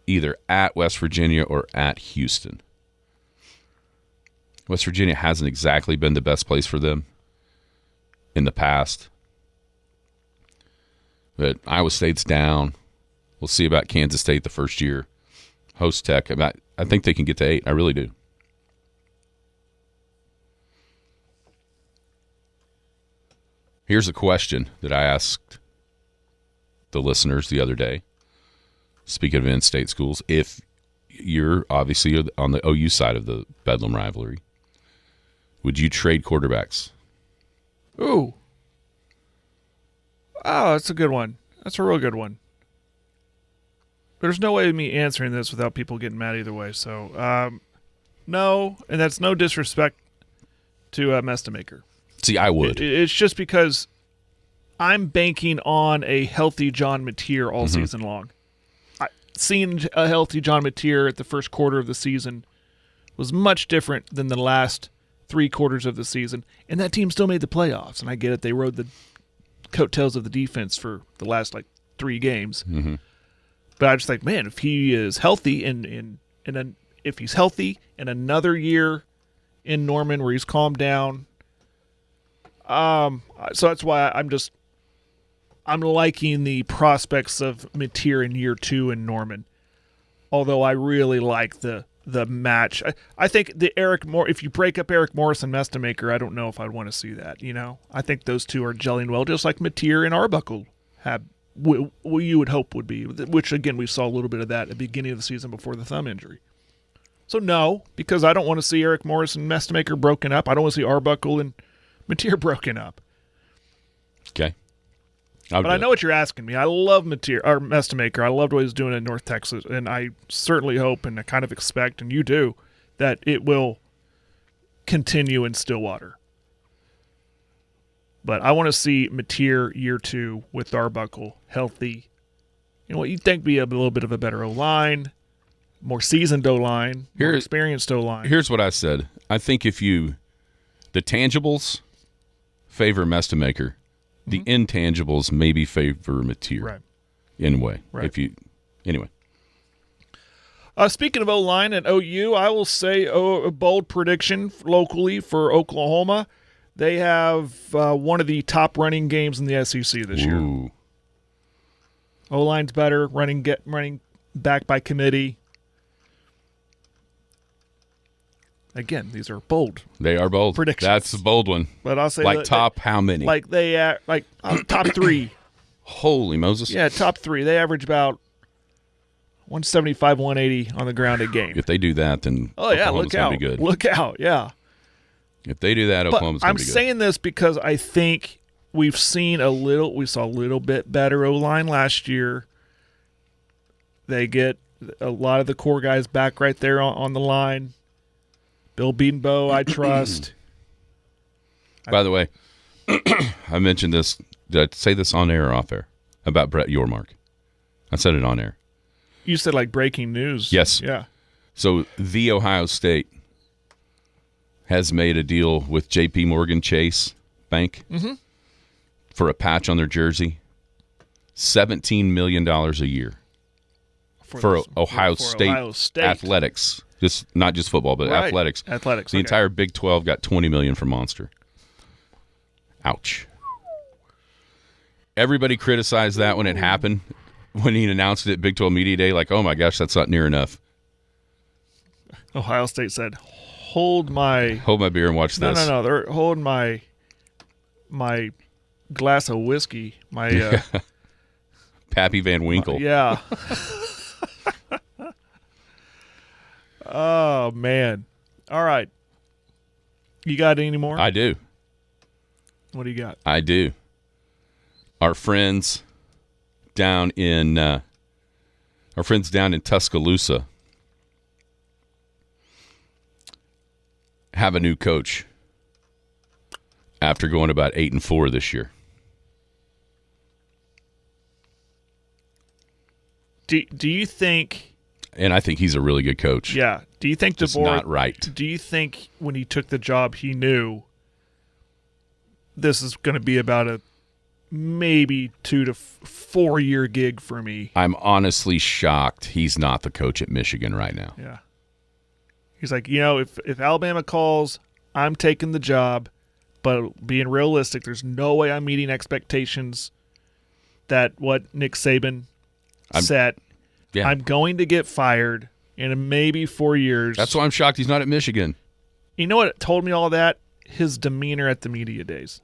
either at West Virginia or at Houston. West Virginia hasn't exactly been the best place for them in the past. But Iowa State's down. We'll see about Kansas State the first year. Host Tech. I think they can get to 8. I really do. Here's a question that I asked the listeners the other day. Speaking of in-state schools, if you're obviously on the OU side of the Bedlam rivalry. Would you trade quarterbacks? Ooh. Oh, that's a good one. That's a real good one. There's no way of me answering this without people getting mad either way. So, no, and that's no disrespect to Mestamaker. See, I would. It's just because I'm banking on a healthy John Mateer all season long. Seeing a healthy John Mateer at the first quarter of the season was much different than the last 3 quarters of the season, and that team still made the playoffs. And I get it; they rode the coattails of the defense for the last 3 games. Mm-hmm. But I just man, if he is healthy if he's healthy in another year in Norman where he's calmed down, so that's why I'm liking the prospects of Mateer in year 2 in Norman. Although I really like the match. I think if you break up Eric Morris and Mestamaker, I don't know if I'd want to see that. I think those two are gelling well, just like Mateer and Arbuckle have. You would hope would be, which again we saw a little bit of that at the beginning of the season before the thumb injury. So no, because I don't want to see Eric Morris and Mestamaker broken up. I don't want to see Arbuckle and Mateer broken up. Okay. But I know what you're asking me. I love Mestamaker. I loved what he's doing in North Texas, and I certainly hope and I kind of expect, and you do, that it will continue in Stillwater. But I want to see Mateer year 2 with Arbuckle healthy. You know what you'd think be a little bit of a better O-line, more seasoned O-line, more experienced O-line. Here's what I said. I think the tangibles favor Mestamaker. The intangibles maybe favor Mateer. Right. In a way. Right. Anyway. Speaking of O-line and OU, I will say a bold prediction locally for Oklahoma. They have one of the top running games in the SEC this year. O-line's better, running back by committee. Again, these are bold. They are bold. Predictions. That's a bold one. But I'll say top how many? Top 3. Holy Moses. Yeah, top 3. They average about 175, 180 on the ground a game. If they do that, then Oklahoma's going to be good. Look out, yeah. If they do that, Oklahoma's going to be good. I'm saying this because I think we saw a little bit better O-line last year. They get a lot of the core guys back right there on the line. Bill Beanbo, I trust. By the way, I mentioned this. Did I say this on air or off air? About Brett Yormark. I said it on air. You said breaking news. Yes. Yeah. So the Ohio State has made a deal with J.P. Morgan Chase Bank for a patch on their jersey. $17 million a year for Ohio State athletics. Not just football, but athletics. Athletics. The entire Big 12 got $20 million from Monster. Ouch. Everybody criticized that when it happened, when he announced it at Big 12 Media Day, oh my gosh, that's not near enough. Ohio State said, hold my beer and watch this. No. They're holding my glass of whiskey. My Pappy Van Winkle. Yeah. Oh, man. All right. You got any more? I do. What do you got? I do. Our friends down in Tuscaloosa have a new coach after going about 8-4 this year. Do you think? And I think he's a really good coach. Yeah. Do you think DeBoer not right? Do you think when he took the job, he knew this is going to be about a maybe 2 to 4 year gig for me? I'm honestly shocked he's not the coach at Michigan right now. Yeah. He's like, if Alabama calls, I'm taking the job, but being realistic, there's no way I'm meeting expectations that what Nick Saban set. Yeah. I'm going to get fired in maybe 4 years. That's why I'm shocked he's not at Michigan. You know what told me all that? His demeanor at the media days.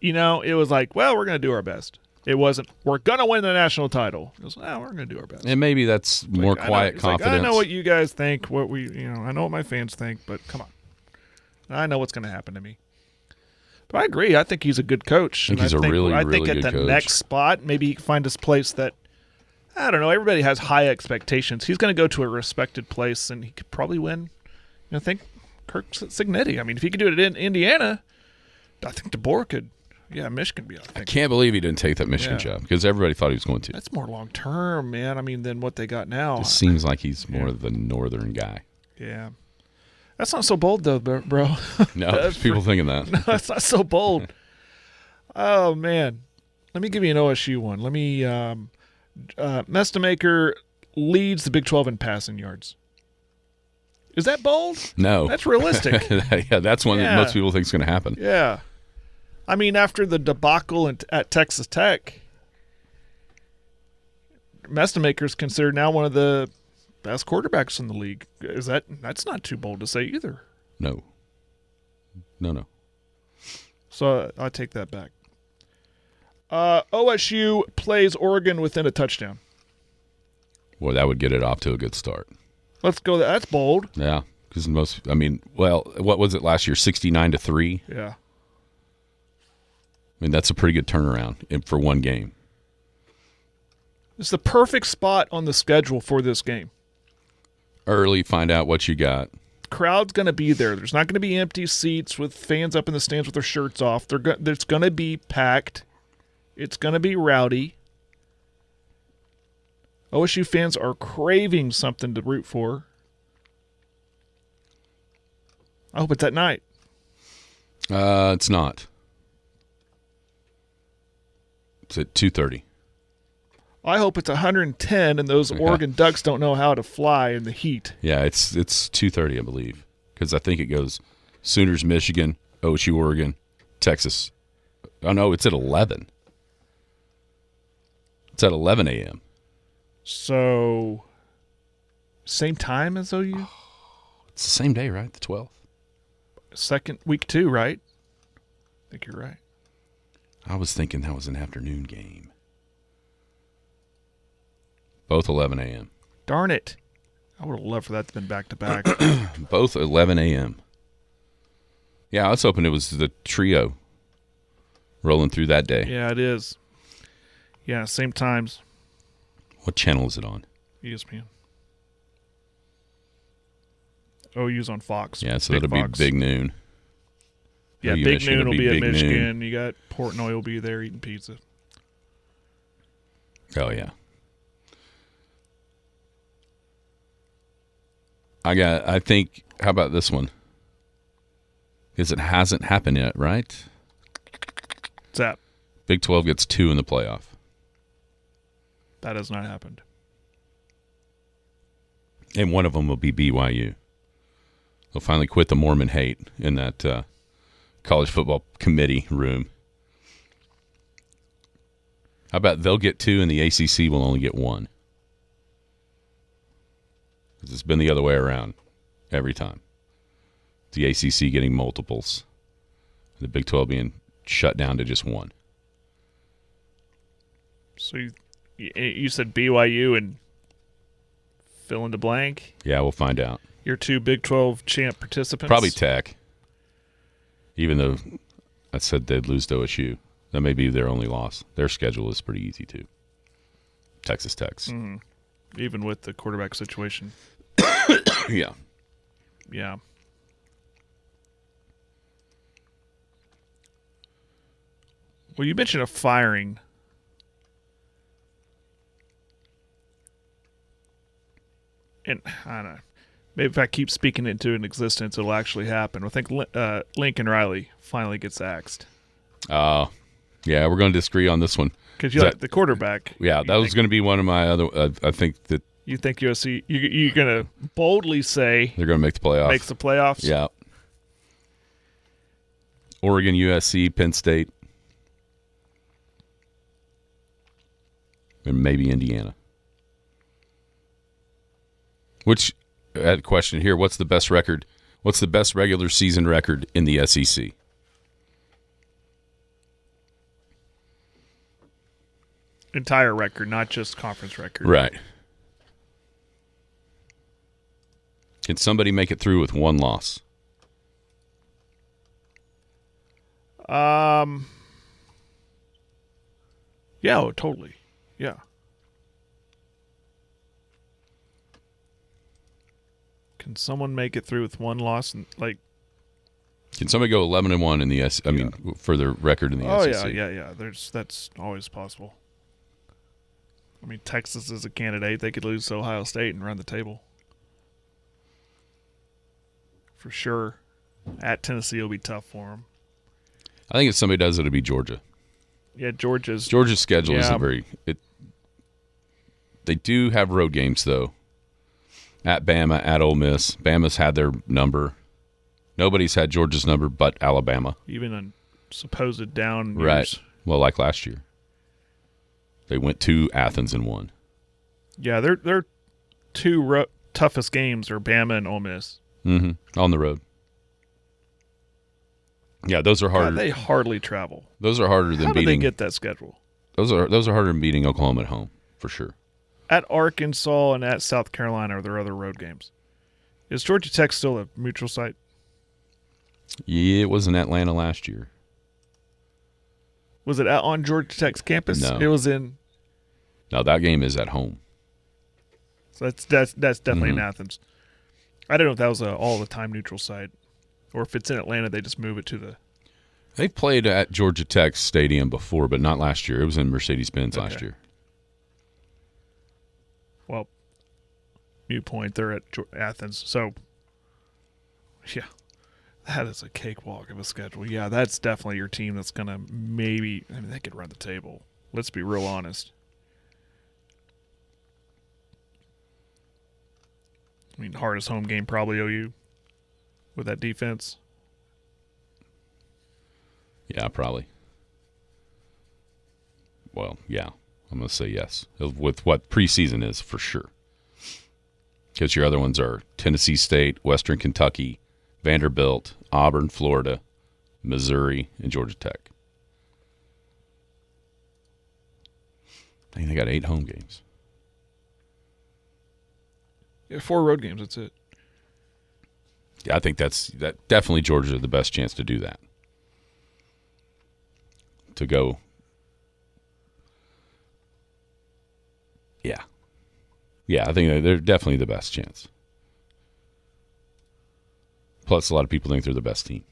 It was we're going to do our best. It wasn't, we're going to win the national title. It was, we're going to do our best. And maybe that's more quiet confidence. I know what you guys think, I know what my fans think, but come on. I know what's going to happen to me. But I agree. I think he's a good coach. I think he's a really good coach. I think at the next spot, maybe he can find his place that, I don't know, everybody has high expectations. He's going to go to a respected place, and he could probably win. Think Kirk Cignetti. I mean, if he could do it in Indiana, I think DeBoer could. Yeah, Michigan be. I can't believe he didn't take that Michigan job because everybody thought he was going to. That's more long term, man. I mean, than what they got now. It seems like he's more of the northern guy. Yeah. That's not so bold, though, bro. No, there's people thinking that. No, that's not so bold. Oh, man. Let me give you an OSU one. Let me Mestamaker leads the Big 12 in passing yards. Is that bold? No. That's realistic. Yeah, that's one that most people think is going to happen. Yeah. I mean, after the debacle at Texas Tech, Mestamaker is considered now one of the best quarterbacks in the league. That's not too bold to say either. No. So I take that back. OSU plays Oregon within a touchdown. Well, that would get it off to a good start. Let's go. That's bold. Yeah, because what was it last year? 69-3. Yeah. I mean, that's a pretty good turnaround for one game. It's the perfect spot on the schedule for this game. Early, find out what you got. Crowd's going to be there. There's not going to be empty seats with fans up in the stands with their shirts off. It's going to be packed. It's going to be rowdy. OSU fans are craving something to root for. I hope it's at night. It's not. It's at 2:30. I hope it's 110 and those Oregon Ducks don't know how to fly in the heat. Yeah, it's 2:30, I believe, because I think it goes Sooners, Michigan, OSU, Oregon, Texas. Oh, no, it's at 11. It's at 11 a.m. So, same time as OU? It's the same day, right? The 12th. Second week 2, right? I think you're right. I was thinking that was an afternoon game. Both 11 a.m. Darn it. I would have loved for that to have been back-to-back. Both 11 a.m. Yeah, I was hoping it was the trio rolling through that day. Yeah, it is. Yeah, same times. What channel is it on? ESPN. OU's on Fox. Yeah, so that'll be big noon. Yeah, big noon will be at Michigan. You got Portnoy will be there eating pizza. Oh, yeah. I think, how about this one? Because it hasn't happened yet, right? What's that? Big 12 gets 2 in the playoff. That has not happened. And one of them will be BYU. They'll finally quit the Mormon hate in that college football committee room. How about they'll get 2 and the ACC will only get 1? Because it's been the other way around every time. The ACC getting multiples. The Big 12 being shut down to just 1. So you said BYU and fill in the blank? Yeah, we'll find out. Your 2 Big 12 champ participants? Probably Tech. Even though I said they'd lose to OSU. That may be their only loss. Their schedule is pretty easy, too. Texas Tech's. Mm-hmm. Even with the quarterback situation. Yeah. Yeah. Well, you mentioned a firing. And I don't know. Maybe if I keep speaking it into an existence, it'll actually happen. I think Lincoln Riley finally gets axed. Yeah, we're going to disagree on this one. Because you like the quarterback. Yeah, that was going to be one of my other. I think that you think USC. You're going to boldly say they're going to make the playoffs. Makes the playoffs. Yeah. Oregon, USC, Penn State, and maybe Indiana. Which, I had a question here. What's the best record? What's the best regular season record in the SEC? entire record, not just conference record. Right. Can somebody make it through with one loss? Yeah, totally. Yeah. Can someone make it through with one loss and Can somebody go 11-1 in the I mean, for their record in the SEC? Oh yeah. That's always possible. I mean, Texas is a candidate. They could lose to Ohio State and run the table. For sure. At Tennessee will be tough for them. I think if somebody does it, it'll be Georgia. Yeah, Georgia's schedule isn't very. They do have road games though. At Bama, at Ole Miss. Bama's had their number. Nobody's had Georgia's number but Alabama. Even on supposed down years. Right. Well, like last year, they went to Athens and won. Yeah, their two toughest games are Bama and Ole Miss. Mm-hmm. On the road. Yeah, those are harder. God, they hardly travel. Those are harder than How beating. How do they get that schedule? Those are harder than beating Oklahoma at home, for sure. At Arkansas and at South Carolina are their other road games. Is Georgia Tech still a neutral site? Yeah, it was in Atlanta last year. Was it on Georgia Tech's campus? No. It was in. No, that game is at home. So that's definitely in Athens. I don't know if that was a all the time neutral site, or if it's in Atlanta, they just move it to the. They played at Georgia Tech Stadium before, but not last year. It was in Mercedes-Benz last year. Well, new point. They're at Athens, so yeah, that is a cakewalk of a schedule. Yeah, that's definitely your team that's gonna maybe. I mean, they could run the table. Let's be real honest. I mean, hardest home game probably OU with that defense. Yeah, probably. Well, yeah, I'm going to say yes. With what preseason is, for sure. Because your other ones are Tennessee State, Western Kentucky, Vanderbilt, Auburn, Florida, Missouri, and Georgia Tech. I think they got 8 home games. Yeah, 4 road games, that's it. Yeah, I think that definitely Georgia the best chance to do that. To go. Yeah. Yeah, I think they're definitely the best chance. Plus, a lot of people think they're the best team.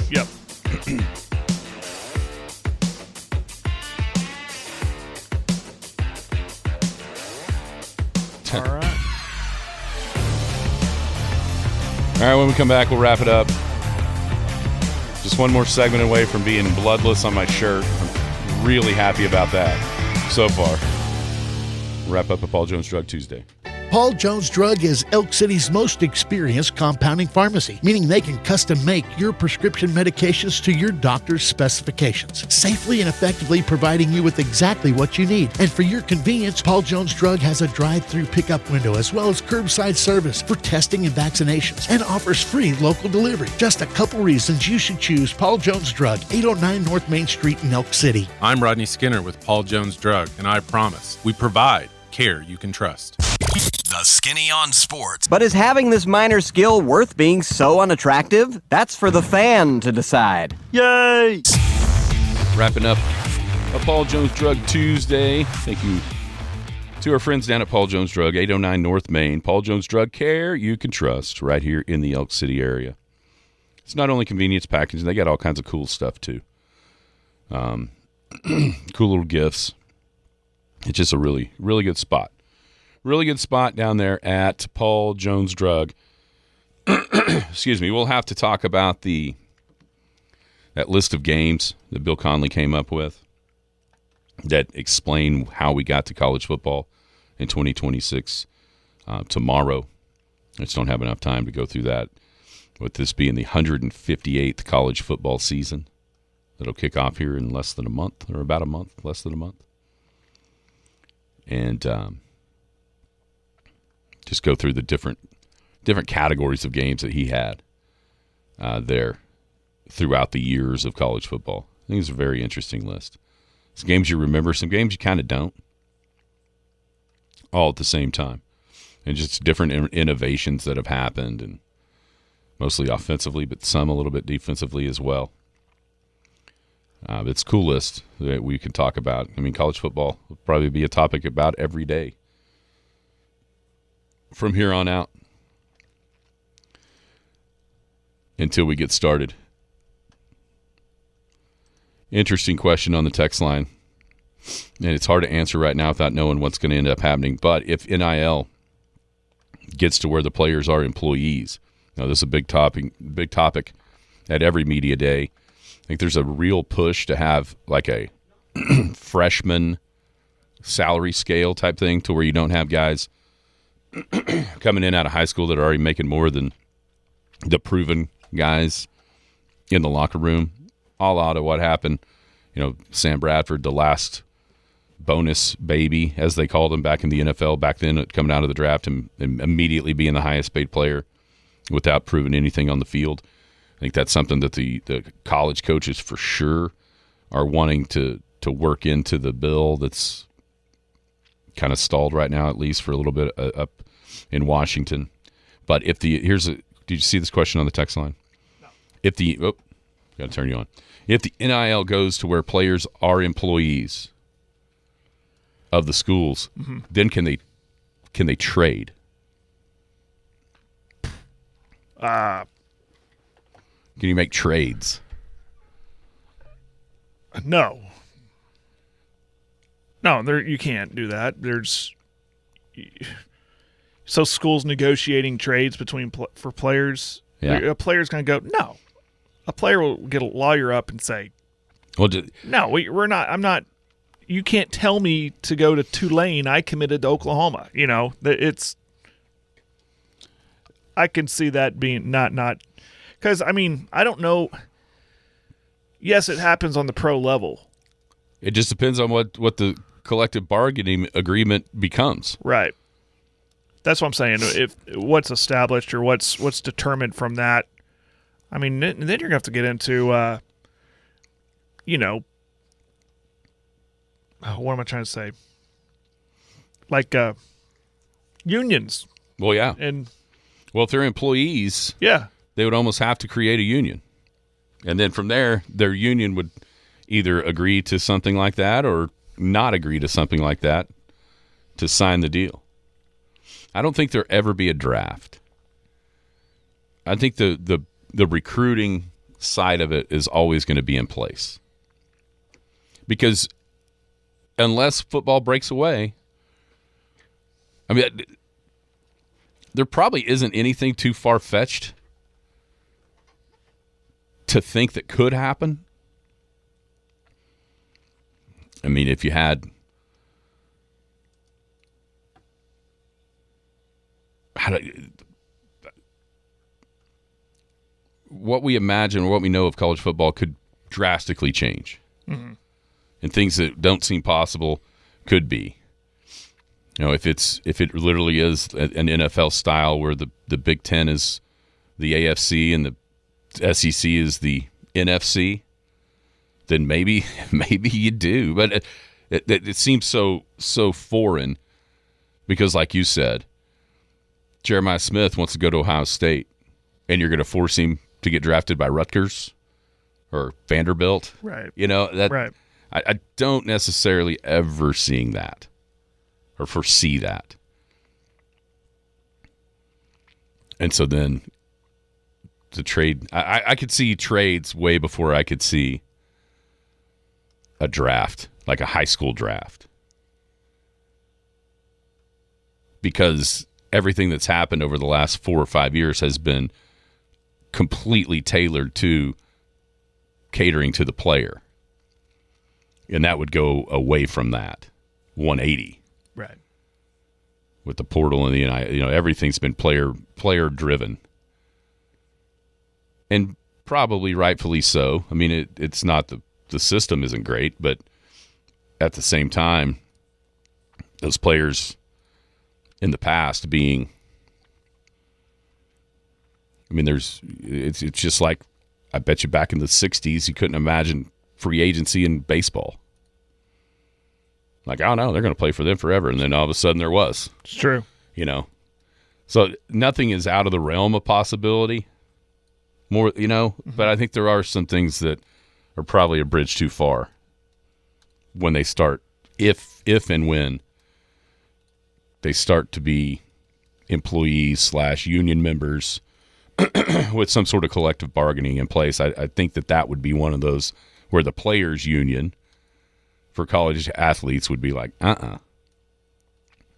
Yep. All right. All right, when we come back, we'll wrap it up. Just one more segment away from being bloodless on my shirt. I'm really happy about that so far. Wrap up a Paul Jones Drug Tuesday. Paul Jones Drug is Elk City's most experienced compounding pharmacy, meaning they can custom make your prescription medications to your doctor's specifications, safely and effectively providing you with exactly what you need. And for your convenience, Paul Jones Drug has a drive-through pickup window as well as curbside service for testing and vaccinations, and offers free local delivery. Just a couple reasons you should choose Paul Jones Drug, 809 North Main Street in Elk City. I'm Rodney Skinner with Paul Jones Drug, and I promise we provide care you can trust. The Skinny on Sports. But is having this minor skill worth being so unattractive? That's for the fan to decide. Yay! Wrapping up a Paul Jones Drug Tuesday. Thank you to our friends down at Paul Jones Drug, 809 North Main. Paul Jones Drug, care you can trust right here in the Elk City area. It's not only convenience packaging, they got all kinds of cool stuff too. Cool little gifts. It's just a really, really good spot. Really good spot down there at Paul Jones Drug. Excuse me. We'll have to talk about that list of games that Bill Conley came up with that explain how we got to college football in 2026 tomorrow. I just don't have enough time to go through that. With this being the 158th college football season, that'll kick off here in less than a month, or about a month, less than a month. And just go through the different categories of games that he had there throughout the years of college football. I think it's a very interesting list. Some games you remember, some games you kind of don't. All at the same time. And just different innovations that have happened, and mostly offensively, but some a little bit defensively as well. It's a cool list that we can talk about. I mean, college football will probably be a topic about every day from here on out until we get started. Interesting question on the text line, and it's hard to answer right now without knowing what's going to end up happening. But if NIL gets to where the players are employees, now this is a big topic at every media day. I think there's a real push to have like a freshman salary scale type thing, to where you don't have guys coming in out of high school that are already making more than the proven guys in the locker room. All out of what happened, Sam Bradford, the last bonus baby, as they called him back in the NFL back then, coming out of the draft and immediately being the highest paid player without proving anything on the field. I think that's something that the college coaches for sure are wanting to work into the bill that's kind of stalled right now, at least for a little bit up in Washington. But did you see this question on the text line? No. Got to turn you on. If the NIL goes to where players are employees of the schools, then can they trade? Can you make trades? No, you can't do that. So schools negotiating trades for players. Yeah. A player's going to go, no. A player will get a lawyer up and say, well, no, we're not. I'm not. You can't tell me to go to Tulane. I committed to Oklahoma. I can see that being not because, I mean, I don't know. Yes, it happens on the pro level. It just depends on what the collective bargaining agreement becomes. Right. That's what I'm saying. If what's established or what's determined from that, I mean, then you're going to have to get into, what am I trying to say? Like unions. Well, yeah. Well, if they're employees, yeah, they would almost have to create a union. And then from there, their union would either agree to something like that or not agree to something like that to sign the deal. I don't think there'll ever be a draft. I think the recruiting side of it is always going to be in place. Because unless football breaks away, I mean, there probably isn't anything too far-fetched to think that could happen. I mean, if you had what we imagine or what we know of college football could drastically change. Mm-hmm. And things that don't seem possible could be. If it literally is an NFL style where the Big Ten is the AFC and the SEC is the NFC, then maybe you do. But it seems so foreign because, like you said, Jeremiah Smith wants to go to Ohio State, and you're going to force him to get drafted by Rutgers or Vanderbilt. Right. Right. I don't necessarily ever seeing that or foresee that. And so then the trade, I could see trades way before I could see a draft, like a high school draft. Because everything that's happened over the last 4 or 5 years has been completely tailored to catering to the player. And that would go away from that 180. Right. With the portal and the everything's been player driven. And probably rightfully so. I mean, it's not the system isn't great, but at the same time, those players in the past being, I mean, it's just like, I bet you back in the 60s, you couldn't imagine free agency in baseball. Like, I don't know, they're going to play for them forever. And then all of a sudden there was. It's true. You know? So nothing is out of the realm of possibility. More, you know? But I think there are some things that are probably a bridge too far when they start, if and when they start to be employees / union members with some sort of collective bargaining in place. I think that would be one of those where the players' union for college athletes would be like,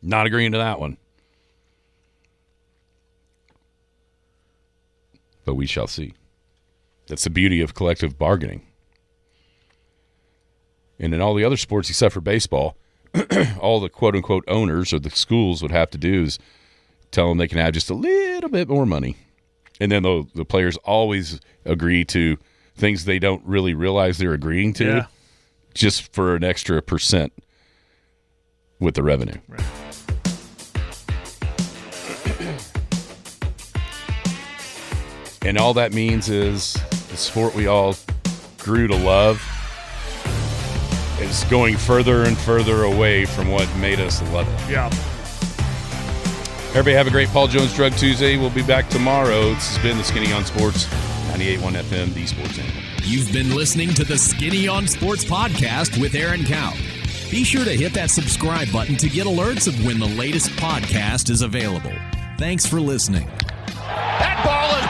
not agreeing to that one. But we shall see. That's the beauty of collective bargaining. And in all the other sports except for baseball, all the quote-unquote owners or the schools would have to do is tell them they can have just a little bit more money. And then the players always agree to things they don't really realize they're agreeing to just for an extra % with the revenue. Right. And all that means is the sport we all grew to love is going further and further away from what made us love it. Yeah. Everybody have a great Paul Jones Drug Tuesday. We'll be back tomorrow. This has been the Skinny on Sports, 98.1 FM, the Sports Animal. You've been listening to the Skinny on Sports podcast with Aaron Cow. Be sure to hit that subscribe button to get alerts of when the latest podcast is available. Thanks for listening. That ball is